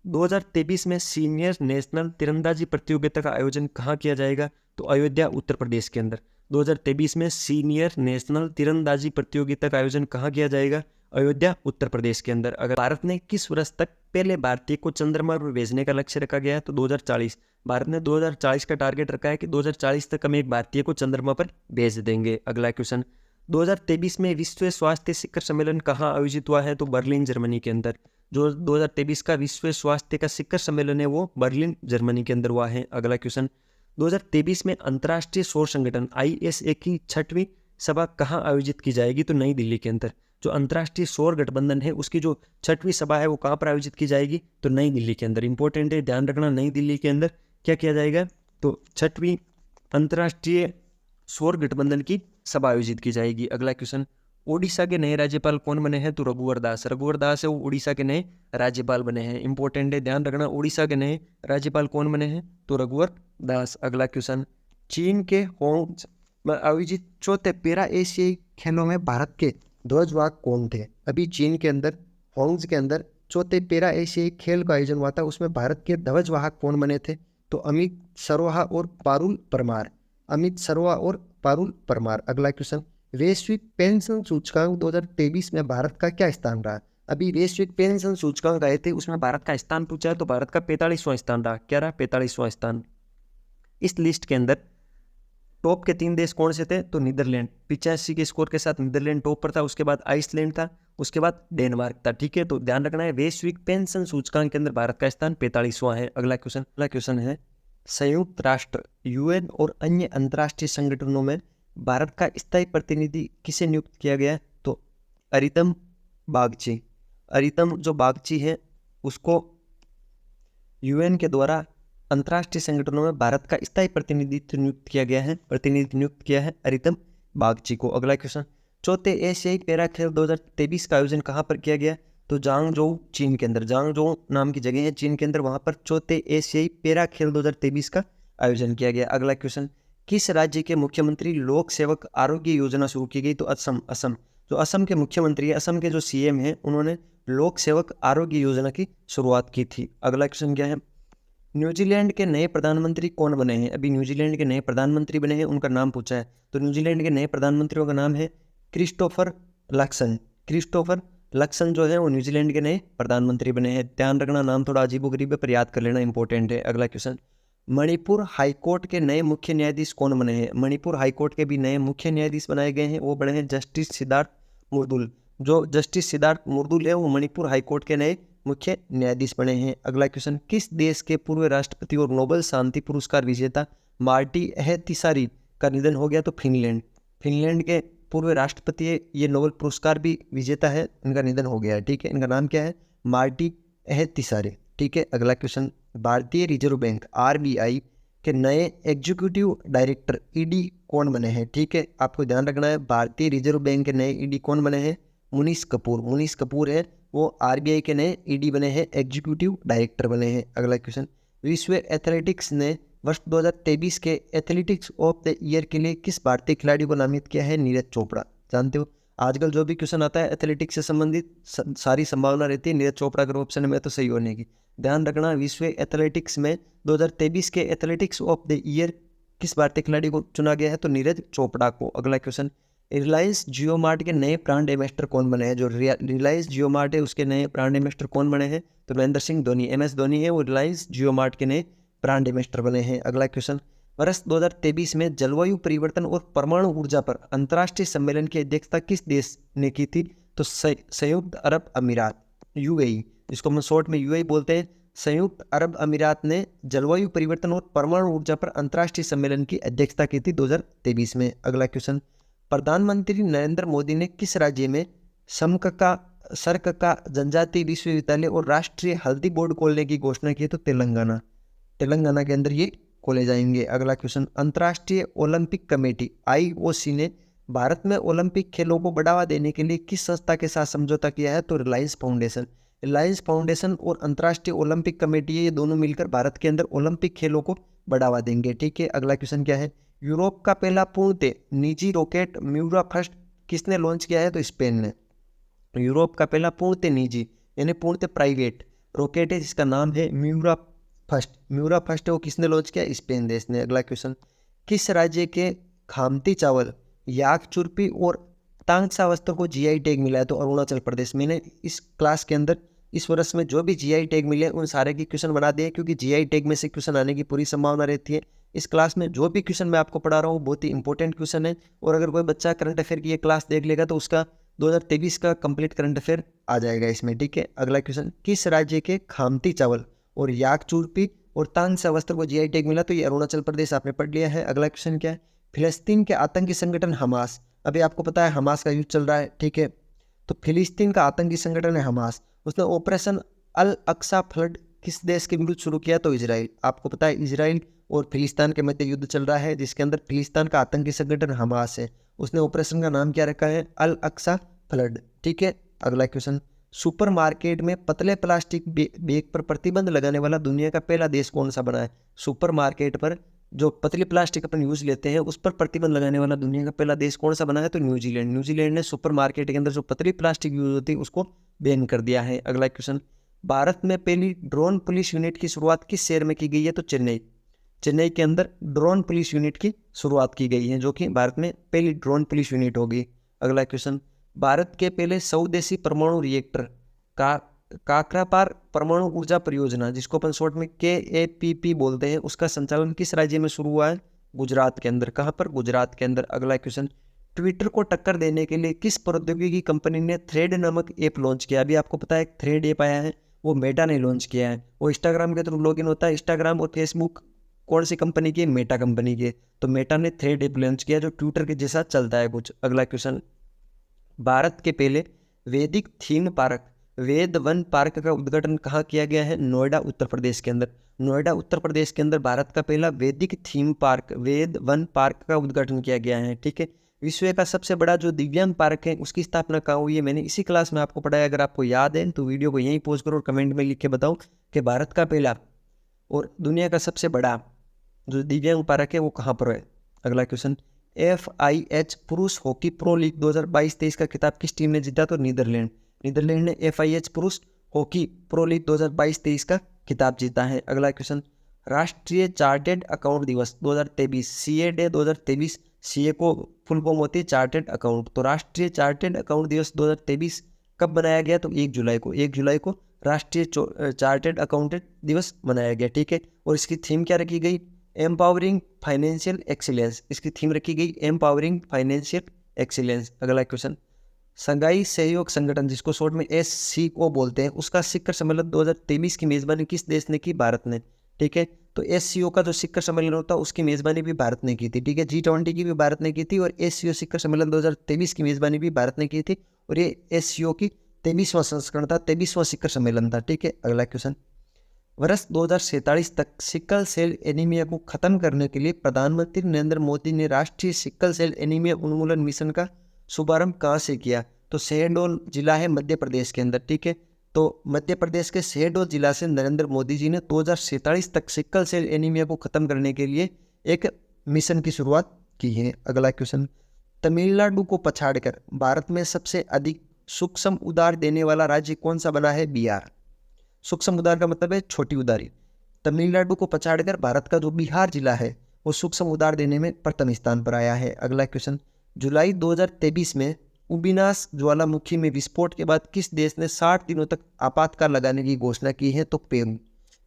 2023 में सीनियर नेशनल तीरंदाजी प्रतियोगिता का आयोजन कहाँ किया जाएगा? तो अयोध्या उत्तर प्रदेश के अंदर। 2023 में सीनियर नेशनल तीरंदाजी प्रतियोगिता का आयोजन कहाँ किया जाएगा? अयोध्या उत्तर प्रदेश के अंदर। अगर भारत ने किस वर्ष तक पहले भारतीय को चंद्रमा पर भेजने का लक्ष्य रखा गया है? तो 2040। भारत ने 2040 का टारगेट रखा है कि 2040 तक हम एक भारतीय को चंद्रमा पर भेज देंगे। अगला क्वेश्चन, 2023 में विश्व स्वास्थ्य शिखर सम्मेलन कहाँ आयोजित हुआ है? तो बर्लिन जर्मनी के अंदर। जो 2023 का विश्व स्वास्थ्य का शिखर सम्मेलन है वो बर्लिन जर्मनी के अंदर हुआ है। अगला क्वेश्चन, 2023 में अंतर्राष्ट्रीय सौर संगठन ISA की 6वीं सभा कहाँ आयोजित की जाएगी? तो नई दिल्ली के अंदर। जो अंतर्राष्ट्रीय सौर गठबंधन है उसकी जो 6वीं सभा है वो कहाँ पर आयोजित की जाएगी? तो नई दिल्ली के अंदर। इंपॉर्टेंट है, ध्यान रखना, नई दिल्ली के अंदर क्या किया जाएगा? तो 6वीं अंतर्राष्ट्रीय सौर गठबंधन की सभा आयोजित की जाएगी। अगला क्वेश्चन, ओडिशा के नए राज्यपाल कौन बने हैं? तो रघुवर दास। रघुवर दास है वो उड़ीसा के नए राज्यपाल बने हैं। इंपॉर्टेंट है, ध्यान रखना, ओडिशा के नए राज्यपाल कौन बने हैं? तो रघुवर दास। अगला क्वेश्चन, चीन के होंग में आयोजित चौथे पैरा एशियाई खेलों में भारत के ध्वजवाहक कौन थे? अभी चीन के अंदर होंग्स के अंदर चौथे पैरा एशियाई खेल का आयोजन हुआ था, उसमें भारत के ध्वजवाहक कौन बने थे? तो अमित सरोहा और पारुल परमार। अमित सरोहा और पारुल परमार। अगला क्वेश्चन, वैश्विक पेंशन सूचकांक 2023 में भारत का क्या स्थान रहा? अभी वैश्विक पेंशन सूचकांक आए थे उसमें भारत का स्थान पूछा है तो भारत का 45वां स्थान रहा। क्या रहा? 45वां स्थान। इस लिस्ट के अंदर टॉप के 3 देश कौन से थे? तो नीदरलैंड 85 के स्कोर के साथ नीदरलैंड टॉप पर था, उसके बाद आइसलैंड था, उसके बाद डेनमार्क था। ठीक है, तो ध्यान रखना है वैश्विक पेंशन सूचकांक के अंदर भारत का स्थान 45वां है। अगला क्वेश्चन है, संयुक्त राष्ट्र, UN और अन्य अंतर्राष्ट्रीय संगठनों में भारत का स्थायी प्रतिनिधि किसे नियुक्त किया गया? तो अरितम बागची। अरितम जो बागची है उसको UN के द्वारा अंतर्राष्ट्रीय संगठनों में भारत का स्थायी प्रतिनिधित्व नियुक्त किया है अरितम बागची को। अगला क्वेश्चन, चौथे एशियाई पैरा खेल 2023 का आयोजन कहाँ पर किया गया? तो जांगजोउ चीन के अंदर। जांगजोउ नाम की जगह है चीन के अंदर, वहाँ पर चौथे एशियाई पैरा खेल 2023 का आयोजन किया गया। अगला क्वेश्चन, किस राज्य के मुख्यमंत्री लोक सेवक आरोग्य योजना शुरू की गई? तो असम। जो असम के मुख्यमंत्री है, असम के जो CM हैं, उन्होंने लोक सेवक आरोग्य योजना की शुरुआत की थी। अगला क्वेश्चन क्या है, न्यूजीलैंड के नए प्रधानमंत्री कौन बने हैं? अभी न्यूजीलैंड के नए प्रधानमंत्री बने हैं, उनका नाम पूछा है। तो न्यूजीलैंड के नए प्रधानमंत्रियों का नाम है क्रिस्टोफर लक्सन। क्रिस्टोफर लक्सन जो है वो न्यूजीलैंड के नए प्रधानमंत्री बने हैं। ध्यान रखना, नाम थोड़ा अजीबोगरीब है पर याद कर लेना, इंपॉर्टेंट है। अगला क्वेश्चन, मणिपुर हाईकोर्ट के नए मुख्य न्यायाधीश कौन बने हैं? मणिपुर हाईकोर्ट के भी नए मुख्य न्यायाधीश बनाए गए हैं, वो बने हैं जस्टिस सिद्धार्थ मुर्दुल। जो जस्टिस सिद्धार्थ मुर्दुल है वो मणिपुर हाईकोर्ट के नए मुख्य न्यायाधीश बने हैं। अगला क्वेश्चन, किस देश के पूर्व राष्ट्रपति और नोबेल शांति पुरस्कार विजेता मार्टी अहतिसारी का निधन हो गया? तो फिनलैंड के पूर्व राष्ट्रपति है, ये नोबेल पुरस्कार भी विजेता है, इनका निधन हो गया है। ठीक है, इनका नाम क्या है? मार्टी अहतिसारी। ठीक है, अगला क्वेश्चन, भारतीय रिजर्व बैंक RBI के नए एग्जीक्यूटिव डायरेक्टर ED कौन बने हैं? ठीक है, आपको ध्यान रखना है, भारतीय रिजर्व बैंक के नए ED कौन बने हैं? मुनीष कपूर है वो RBI के नए ED बने हैं, एग्जीक्यूटिव डायरेक्टर बने हैं। अगला क्वेश्चन, विश्व एथलेटिक्स ने वर्ष 2023 के एथलेटिक्स ऑफ द ईयर के लिए किस भारतीय खिलाड़ी को नामित किया है? नीरज चोपड़ा। जानते हो आजकल जो भी क्वेश्चन आता है एथलेटिक्स से संबंधित सारी संभावना रहती है नीरज चोपड़ा के ऑप्शन में तो सही होने की। ध्यान रखना, विश्व एथलेटिक्स में 2023 के एथलेटिक्स ऑफ द ईयर किस भारतीय खिलाड़ी को चुना गया है? तो नीरज चोपड़ा को। अगला क्वेश्चन, रिलायंस जियो मार्ट के नए ब्रांड एम्बेसडर कौन बने हैं? जो रिलायंस जियो मार्ट है उसके नए ब्रांड एम्बेसडर कौन बने हैं? तो महेंद्र सिंह धोनी, MS धोनी है वो रिलायंस जियो मार्ट के नए ब्रांड एम्बेसडर बने हैं। अगला क्वेश्चन, वर्ष 2023 में जलवायु परिवर्तन और परमाणु ऊर्जा पर अंतर्राष्ट्रीय सम्मेलन की अध्यक्षता किस देश ने की थी? तो संयुक्त अरब अमीरात, यूएई, जिसको हम शॉर्ट में यूएई बोलते हैं। संयुक्त अरब अमीरात ने जलवायु परिवर्तन और परमाणु ऊर्जा पर अंतर्राष्ट्रीय सम्मेलन की अध्यक्षता की थी 2023 में। अगला क्वेश्चन, प्रधानमंत्री नरेंद्र मोदी ने किस राज्य में सरकका जनजातीय विश्वविद्यालय और राष्ट्रीय हल्दी बोर्ड खोलने की घोषणा की? तो तेलंगाना के अंदर ये खोले जाएंगे। अगला क्वेश्चन, अंतर्राष्ट्रीय ओलंपिक कमेटी आईओसी ने भारत में ओलंपिक खेलों को बढ़ावा देने के लिए किस संस्था के साथ समझौता किया है? तो रिलायंस फाउंडेशन और अंतर्राष्ट्रीय ओलंपिक कमेटी, ये दोनों मिलकर भारत के अंदर ओलंपिक खेलों को बढ़ावा देंगे। ठीक है, अगला क्वेश्चन क्या है, यूरोप का पहला पूर्णतः निजी रॉकेट म्यूरा फर्स्ट किसने लॉन्च किया है? तो स्पेन ने। यूरोप का पहला पूर्णतः निजी यानी पूर्णतः प्राइवेट रॉकेट है जिसका नाम है म्यूरा फर्स्ट है, वो किसने लॉन्च किया? स्पेन देश ने। अगला क्वेश्चन, किस राज्य के खामती चावल, याक चुरपी और तांगसा वस्त्र को जीआई टैग मिला है? तो अरुणाचल प्रदेश। मैंने इस क्लास के अंदर इस वर्ष में जो भी जीआई टैग मिले उन सारे की क्वेश्चन बना दिए, क्योंकि जीआई टैग में से क्वेश्चन आने की पूरी संभावना रहती है। इस क्लास में जो भी क्वेश्चन मैं आपको पढ़ा रहा हूँ बहुत ही इंपॉर्टेंट क्वेश्चन है, और अगर कोई बच्चा करंट अफेयर की ये क्लास देख लेगा तो उसका 2023 का कंप्लीट करंट अफेयर आ जाएगा इसमें। ठीक है, अगला क्वेश्चन, किस राज्य के खामती चावल और याक चुरपी और तांगसा वस्त्र को जीआई टैग मिला? तो ये अरुणाचल प्रदेश, आपने पढ़ लिया है। अगला क्वेश्चन क्या है, फिलिस्तीन के आतंकी संगठन हमास, अभी आपको पता है हमास का युद्ध चल रहा है। ठीक है, तो फिलिस्तीन का आतंकी संगठन है हमास, उसने ऑपरेशन अल अक्सा फ्लड किस देश के विरुद्ध शुरू किया? तो इजराइल। आपको पता है इजराइल और फिलिस्तीन के मध्य युद्ध चल रहा है, जिसके अंदर फिलिस्तीन का आतंकी संगठन हमास है, उसने ऑपरेशन का नाम क्या रखा है? अल अक्सा फ्लड। ठीक है, अगला क्वेश्चन, सुपरमार्केट में पतले प्लास्टिक बैग पर प्रतिबंध लगाने वाला दुनिया का पहला देश कौन सा बना है? सुपरमार्केट पर जो पतली प्लास्टिक अपन यूज लेते हैं उस पर प्रतिबंध लगाने वाला दुनिया का पहला देश कौन सा बना है? तो न्यूजीलैंड ने सुपरमार्केट के अंदर जो पतली प्लास्टिक यूज होती है उसको बैन कर दिया है। अगला क्वेश्चन, भारत में पहली ड्रोन पुलिस यूनिट की शुरुआत किस शहर में की गई है? तो चेन्नई के अंदर ड्रोन पुलिस यूनिट की शुरुआत की गई है, जो कि भारत में पहली ड्रोन पुलिस यूनिट होगी। अगला क्वेश्चन, भारत के पहले स्वदेशी परमाणु रिएक्टर काकरापार परमाणु ऊर्जा परियोजना, जिसको अपन शॉर्ट में KAPP बोलते हैं, उसका संचालन किस राज्य में शुरू हुआ है? गुजरात के अंदर। कहाँ पर? गुजरात के अंदर। अगला क्वेश्चन, ट्विटर को टक्कर देने के लिए किस प्रौद्योगिकी कंपनी ने थ्रेड नामक ऐप लॉन्च किया? अभी आपको पता है थ्रेड ऐप आया है, वो मेटा ने लॉन्च किया है। वो इंस्टाग्राम के थ्रू लॉगिन होता है। इंस्टाग्राम और फेसबुक कौन सी कंपनी की? मेटा कंपनी की। तो मेटा ने थ्रेड ऐप लॉन्च किया जो ट्विटर के जैसा चलता है कुछ। अगला क्वेश्चन, भारत के पहले वैदिक थीम पार्क वेद वन पार्क का उद्घाटन कहाँ किया गया है? नोएडा उत्तर प्रदेश के अंदर। नोएडा उत्तर प्रदेश के अंदर भारत का पहला वैदिक थीम पार्क वेद वन पार्क का उद्घाटन किया गया है। ठीक है, विश्व का सबसे बड़ा जो दिव्यांग पार्क है उसकी स्थापना कहाँ हुई है? मैंने इसी क्लास में आपको पढ़ाया। अगर आपको याद है तो वीडियो को यहीं पॉज करो और कमेंट में लिख के बताओ कि भारत का पहला और दुनिया का सबसे बड़ा जो दिव्यांग पार्क है वो कहाँ पर है। अगला क्वेश्चन, FIH पुरुष हॉकी प्रो लीग 2022-23 का खिताब किस टीम ने जीता? तो नीदरलैंड ने FIH पुरुष हॉकी प्रो लीग 2022-23 का खिताब जीता है। अगला क्वेश्चन, राष्ट्रीय चार्टेड अकाउंट दिवस 2023 CA डे 2023, CA को फुल फॉर्म होती है चार्टेड अकाउंट। तो राष्ट्रीय चार्टेड अकाउंट दिवस 2023 कब बनाया गया? तो 1 जुलाई को राष्ट्रीय चार्टेड अकाउंटेंट दिवस मनाया गया। ठीक है, और इसकी थीम क्या रखी गई? Empowering financial excellence. इसकी थीम रखी गई एम्पावरिंग फाइनेंशियल एक्सीलेंस। अगला क्वेश्चन, संघाई सहयोग संगठन जिसको शॉर्ट में SCO बोलते हैं, उसका शिखर सम्मेलन 2023 की मेजबानी किस देश ने की? भारत ने। ठीक है, तो SCO का जो शिखर सम्मेलन होता है उसकी मेजबानी भी भारत ने की थी। ठीक है, G20 की भी भारत ने की थी और SCO शिखर सम्मेलन 2023 की मेजबानी भी भारत ने की थी, और ये SCO की 23वां संस्करण था, 23वां शिखर सम्मेलन था। ठीक है, अगला क्वेश्चन, वर्ष 2047 तक सिकल सेल एनीमिया को खत्म करने के लिए प्रधानमंत्री नरेंद्र मोदी ने राष्ट्रीय सिकल सेल एनीमिया उन्मूलन मिशन का शुभारंभ कहाँ से किया? तो शहडोल जिला है मध्य प्रदेश के अंदर। ठीक है, तो मध्य प्रदेश के शहडोल जिला से नरेंद्र मोदी जी ने 2047 तक सिकल सेल एनीमिया को खत्म करने के लिए एक मिशन की शुरुआत की है। अगला क्वेश्चन, तमिलनाडु को पछाड़कर भारत में सबसे अधिक सूक्ष्म उधार देने वाला राज्य कौन सा बना है? बिहार। सूक्ष्म उधार का मतलब है छोटी उधारी। तमिलनाडु को पछाड़कर भारत का जो बिहार जिला है वो सूक्ष्म उधार देने में प्रथम स्थान पर आया है। अगला क्वेश्चन, जुलाई 2023 में उबिनास ज्वालामुखी में विस्फोट के बाद किस देश ने 60 दिनों तक आपातकाल लगाने की घोषणा की है? तो पेरू।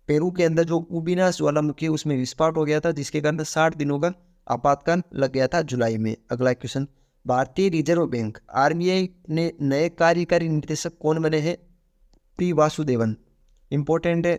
पेरू के अंदर जो उबिनास ज्वालामुखी उसमें विस्फोट हो गया था, जिसके कारण 60 दिनों का आपातकाल लग गया था जुलाई में। अगला क्वेश्चन, भारतीय रिजर्व बैंक आरबीआई ने नए कार्यकारी निदेशक कौन बने हैं? पी वासुदेवन। इंपॉर्टेंट है,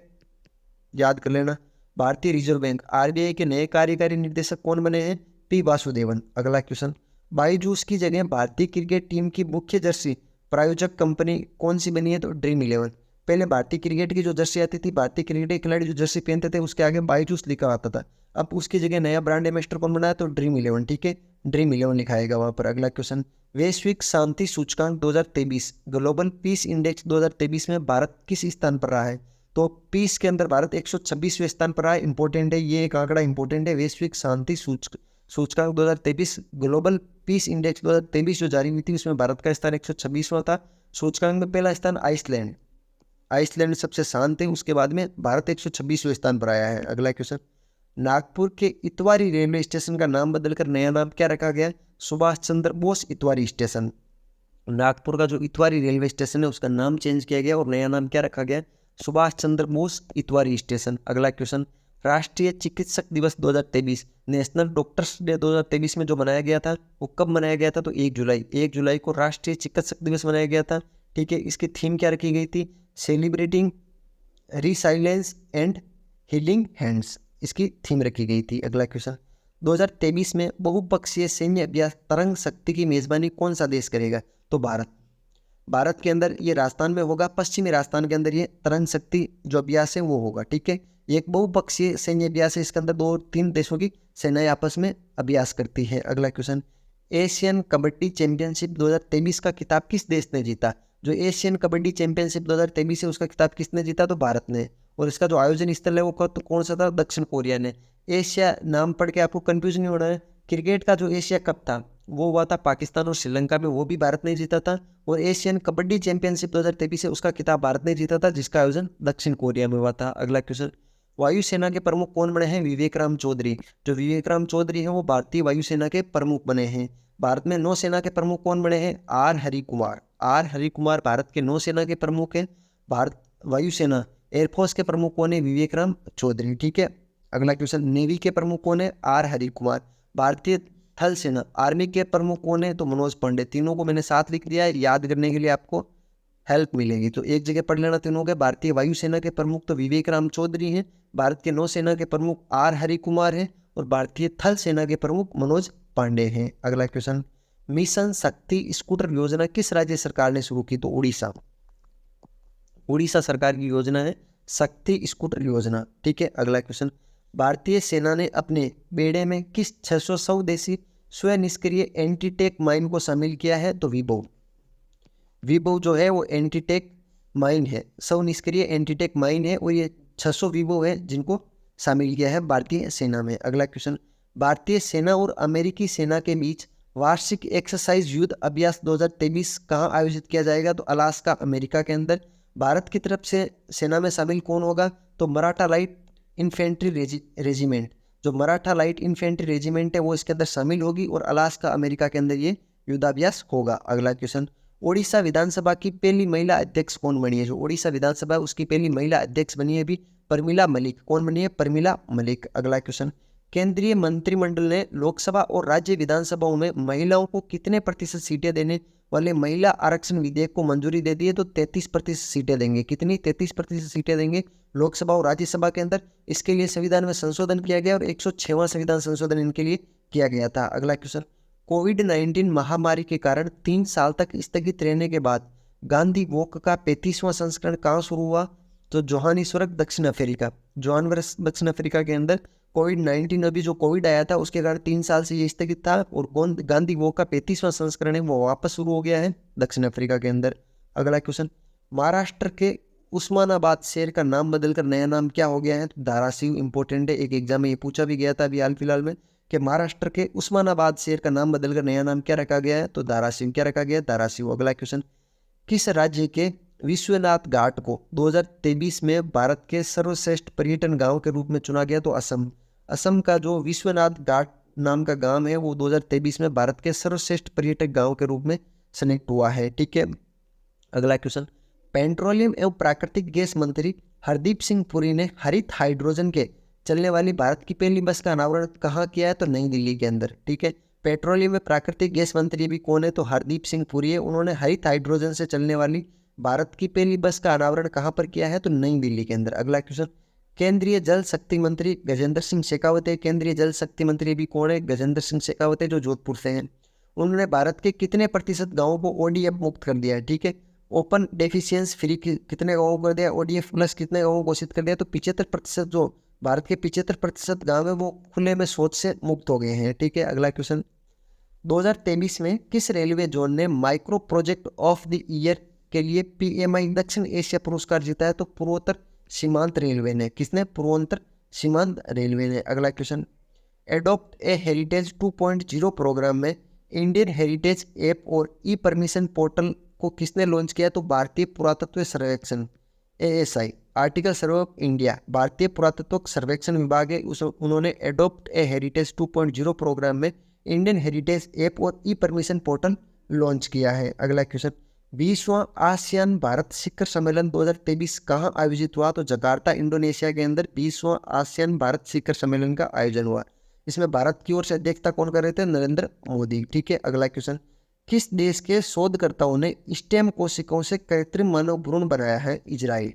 याद कर लेना। भारतीय रिजर्व बैंक आरबीआई के नए कार्यकारी निर्देशक कौन बने हैं? पी वासुदेवन। अगला क्वेश्चन, बायजूस की जगह भारतीय क्रिकेट टीम की मुख्य जर्सी प्रायोजक कंपनी कौन सी बनी है? तो ड्रीम 11। पहले भारतीय क्रिकेट की जो जर्सी आती थी, भारतीय क्रिकेट के खिलाड़ी जो जर्सी पहनते थे उसके आगे बायजूस लिखा आता था। अब उसकी जगह नया ब्रांड एम्बेसडर कौन बना है? तो ड्रीम 11। ठीक है, ड्रीम 11 लिखाएगा वहां पर। अगला क्वेश्चन, वैश्विक शांति सूचकांक 2023 ग्लोबल पीस इंडेक्स 2023 में भारत किस स्थान पर रहा है? तो पीस के अंदर भारत 126वें स्थान पर रहा है। इंपॉर्टेंट है, ये एक आंकड़ा इंपॉर्टेंट है। वैश्विक शांति सूचकांक 2023 ग्लोबल पीस इंडेक्स 2023 जो जारी हुई थी उसमें भारत का स्थान 126वां था। सूचकांक में पहला स्थान आइसलैंड, आइसलैंड सबसे शांत है, उसके बाद में भारत 126वें स्थान पर आया है। अगला क्वेश्चन, नागपुर के इतवारी रेलवे स्टेशन का नाम बदलकर नया नाम क्या रखा गया? सुभाष चंद्र बोस इतवारी स्टेशन। नागपुर का जो इतवारी रेलवे स्टेशन है उसका नाम चेंज किया गया और नया नाम क्या रखा गया? सुभाष चंद्र बोस इतवारी स्टेशन। अगला क्वेश्चन, राष्ट्रीय चिकित्सक दिवस 2023 नेशनल डॉक्टर्स डे 2023 में जो मनाया गया था वो कब मनाया गया था? तो 1 जुलाई को राष्ट्रीय चिकित्सक दिवस मनाया गया था। ठीक है, इसकी थीम क्या रखी गई थी? Celebrating resilience and healing hands, इसकी थीम रखी गई थी। अगला क्वेश्चन, 2023 में बहुपक्षीय सैन्य अभ्यास तरंग शक्ति की मेजबानी कौन सा देश करेगा? तो भारत। भारत के अंदर ये राजस्थान में होगा, पश्चिमी राजस्थान के अंदर ये तरंग शक्ति जो अभ्यास है वो होगा। ठीक है, ये एक बहुपक्षीय सैन्य अभ्यास है, इसके अंदर 2-3 देशों की सेनाएं आपस में अभ्यास करती है। अगला क्वेश्चन, एशियन कबड्डी चैंपियनशिप 2023 का खिताब किस देश ने जीता? जो एशियन कबड्डी चैंपियनशिप 2023 है उसका खिताब किसने जीता? तो भारत ने। और इसका जो आयोजन स्थल है वो कौन सा था? दक्षिण कोरिया ने। एशिया नाम पढ़ के आपको कंफ्यूज नहीं होना है। क्रिकेट का जो एशिया कप था वो हुआ था पाकिस्तान और श्रीलंका में, वो भी भारत ने जीता था। और एशियन कबड्डी चैंपियनशिप 2023 है उसका खिताब भारत ने जीता था, जिसका आयोजन दक्षिण कोरिया में हुआ था। अगला क्वेश्चन, वायुसेना के प्रमुख कौन बने हैं? विवेक राम चौधरी। जो विवेक राम चौधरी है वो भारतीय वायुसेना के प्रमुख बने हैं। भारत में नौसेना के प्रमुख कौन बने हैं? आर हरि कुमार। आर हरि कुमार भारत के नौसेना के प्रमुख हैं। भारत वायुसेना एयरफोर्स के प्रमुख कौन है? विवेक राम चौधरी। ठीक है, अगला क्वेश्चन, नेवी के प्रमुख कौन है? आर हरि कुमार। भारतीय थल सेना आर्मी के प्रमुख कौन है? तो मनोज पांडे। तीनों को मैंने साथ लिख दिया है, याद करने के लिए आपको हेल्प मिलेगी, तो एक जगह पढ़ लेना तीनों के। भारतीय वायुसेना के प्रमुख तो विवेक राम चौधरी हैं, भारत के नौसेना के प्रमुख आर हरि कुमार हैं और भारतीय थल सेना के प्रमुख मनोज पांडे हैं। अगला क्वेश्चन, मिशन शक्ति स्कूटर योजना किस राज्य सरकार ने शुरू की? तो उड़ीसा। उड़ीसा सरकार की योजना है शक्ति स्कूटर योजना। ठीक है, अगला क्वेश्चन, भारतीय सेना ने अपने बेड़े में किस 600 स्वदेशी स्वनिष्क्रिय एंटी टैंक माइन को शामिल किया है? तो विभव। विभव जो है वो एंटी टैंक माइन है, स्वनिष्क्रिय एंटी टैंक माइन है और ये 600 विभव है जिनको शामिल किया है भारतीय सेना में। अगला क्वेश्चन, भारतीय सेना और अमेरिकी सेना के बीच वार्षिक एक्सरसाइज युद्ध अभ्यास 2023 कहाँ आयोजित किया जाएगा? तो अलास्का अमेरिका के अंदर। भारत की तरफ से सेना में शामिल कौन होगा? तो मराठा लाइट इन्फेंट्री रेजिमेंट। जो मराठा लाइट इन्फेंट्री रेजिमेंट है वो इसके अंदर शामिल होगी और अलास्का अमेरिका के अंदर ये युद्धाभ्यास होगा। अगला क्वेश्चन, ओडिशा विधानसभा की पहली महिला अध्यक्ष कौन बनी है? जो ओडिशा विधानसभा है उसकी पहली महिला अध्यक्ष बनी है अभी प्रमिला मलिक। कौन बनी है? प्रमिला मलिक। अगला क्वेश्चन, केंद्रीय मंत्रिमंडल ने लोकसभा और राज्य विधानसभाओं में महिलाओं को कितने प्रतिशत सीटें देने वाले महिला आरक्षण विधेयक को मंजूरी दे दी है? तो 33% सीटें देंगे। कितनी? 33% सीटें देंगे लोकसभा और राज्यसभा के अंदर। इसके लिए संविधान में संशोधन किया गया और 106वां संविधान संशोधन इनके लिए किया गया था। अगला क्वेश्चन, कोविड-19 महामारी के कारण 3 साल तक स्थगित रहने के बाद गांधी वॉक का 35वां संस्करण कहाँ शुरू हुआ? तो जोहानिसबर्ग दक्षिण अफ्रीका। जोहानिसबर्ग दक्षिण अफ्रीका के अंदर कोविड-19 अभी जो कोविड आया था उसके कारण 3 साल से ये स्थगित था और गांधी वॉक का 35वां संस्करण है वो वापस शुरू हो गया है दक्षिण अफ्रीका के अंदर। अगला क्वेश्चन, महाराष्ट्र के उस्मानाबाद शहर का नाम बदलकर नया नाम क्या हो गया है? तो धाराशिव। इंपॉर्टेंट है, एक एग्जाम में ये पूछा भी गया था अभी हाल फिलहाल में कि महाराष्ट्र के उस्मानाबाद शहर का नाम बदलकर नया नाम क्या रखा गया है? तो धाराशिव। क्या रखा गया? धाराशिव। अगला क्वेश्चन, किस राज्य के विश्वनाथ घाट को 2023 में भारत के सर्वश्रेष्ठ पर्यटन गांव के रूप में चुना गया? तो असम। असम का जो विश्वनाथ घाट नाम का गांव है वो 2023 में भारत के सर्वश्रेष्ठ पर्यटक गांव के रूप में सेलेक्ट हुआ है। ठीक है, अगला क्वेश्चन, पेट्रोलियम एवं प्राकृतिक गैस मंत्री हरदीप सिंह पुरी ने हरित हाइड्रोजन के चलने वाली भारत की पहली बस का अनावरण कहाँ किया है? तो नई दिल्ली के अंदर। ठीक है। पेट्रोलियम व प्राकृतिक गैस मंत्री भी कौन है? तो हरदीप सिंह पुरी है। उन्होंने हरित हाइड्रोजन से चलने वाली भारत की पहली बस का अनावरण कहाँ पर किया है? तो नई दिल्ली के अंदर। अगला क्वेश्चन, केंद्रीय जल शक्ति मंत्री गजेंद्र सिंह शेखावत है। केंद्रीय जल शक्ति मंत्री भी कौन है? गजेंद्र सिंह शेखावत है, जो जोधपुर से हैं। उन्होंने भारत के कितने प्रतिशत गांवों को ओडीएफ मुक्त कर दिया है? ठीक है। ओपन डेफिशिएंस फ्री कितने गांवों को कर दिया? ओडीएफ प्लस कितने गांवों को घोषित कर दिया? तो 75%। जो भारत के 75% गांव है वो खुले में शौच से मुक्त हो गए हैं। ठीक है। अगला क्वेश्चन, 2023 में किस रेलवे जोन ने micro project of the year के लिए पीएमआई दक्षिण एशिया पुरस्कार जीता है? तो पूर्वोत्तर सीमांत रेलवे ने। किसने? पूर्वोत्तर सीमांत रेलवे ने। अगला question, adopt a heritage 2.0 programme में इंडियन हेरिटेज ऐप और ई परमिशन पोर्टल को किसने लॉन्च किया? तो भारतीय पुरातत्व सर्वेक्षण ASI, article survey of India, भारतीय पुरातत्व सर्वेक्षण विभाग है, उन्होंने एडॉप्ट ए हेरिटेज 2.0 प्रोग्राम में इंडियन हेरिटेज ऐप और ई परमिशन पोर्टल लॉन्च किया है। अगला क्वेश्चन, 20वां आसियान भारत शिखर सम्मेलन 2023 कहाँ आयोजित हुआ? तो जकार्ता इंडोनेशिया के अंदर 20वां आसियान भारत शिखर सम्मेलन का आयोजन हुआ। इसमें भारत की ओर से अध्यक्षता कौन कर रहे थे? नरेंद्र मोदी। ठीक है। अगला क्वेश्चन, किस देश के शोधकर्ताओं ने स्टेम कोशिकाओं से कृत्रिम मानव भ्रूण बनाया है? इजराइल।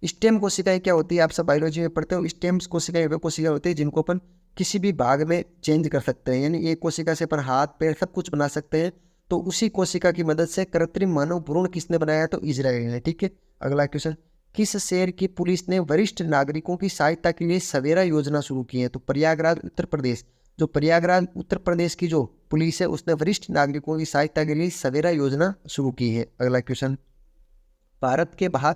स्टेम कोशिकाएं क्या होती है? आप सब बायोलॉजी में पढ़ते हो। स्टेम कोशिकाएं वे कोशिकाएं होती है जिनको अपन किसी भी भाग में चेंज कर सकते हैं, यानी एक कोशिका से अपन हाथ पैर सब कुछ बना सकते हैं। तो उसी कोशिका की मदद से कृत्रिम मानव भ्रूण किसने बनाया? तो इजराइल ने। ठीक है। अगला क्वेश्चन, किस शहर की पुलिस ने वरिष्ठ नागरिकों की सहायता के लिए सवेरा योजना शुरू की है? तो प्रयागराज उत्तर प्रदेश। जो प्रयागराज उत्तर प्रदेश की जो पुलिस है उसने वरिष्ठ नागरिकों की सहायता के लिए सवेरा योजना शुरू की है। अगला क्वेश्चन, भारत के बाहर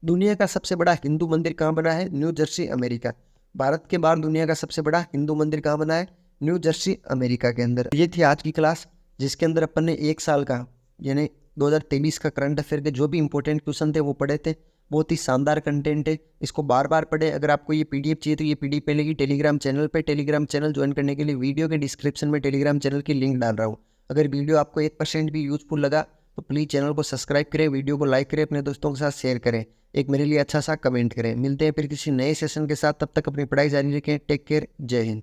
दुनिया का सबसे बड़ा हिंदू मंदिर कहाँ बना है? New Jersey, America. भारत के बाहर दुनिया का सबसे बड़ा हिंदू मंदिर कहाँ बना है? न्यू जर्सी, अमेरिका के अंदर। ये थी आज की क्लास, जिसके अंदर अपन ने 1 साल का यानी 2023 का करंट अफेयर के जो भी इंपॉर्टेंट क्वेश्चन थे वो पढ़े थे। बहुत ही शानदार कंटेंट है, इसको बार बार पढ़े। अगर आपको ये PDF चाहिए तो ये PDF मिलेगी टेलीग्राम चैनल पे। टेलीग्राम चैनल ज्वाइन करने के लिए वीडियो के डिस्क्रिप्शन में टेलीग्राम चैनल की लिंक डाल रहा हूँ। अगर वीडियो आपको 1% भी यूजफुल लगा तो प्लीज़ चैनल को सब्सक्राइब करें, वीडियो को लाइक करें, अपने दोस्तों के साथ शेयर करें, एक मेरे लिए अच्छा सा कमेंट करें। मिलते हैं फिर किसी नए सेशन के साथ, तब तक अपनी पढ़ाई जारी रखें। टेक केयर, जय हिंद।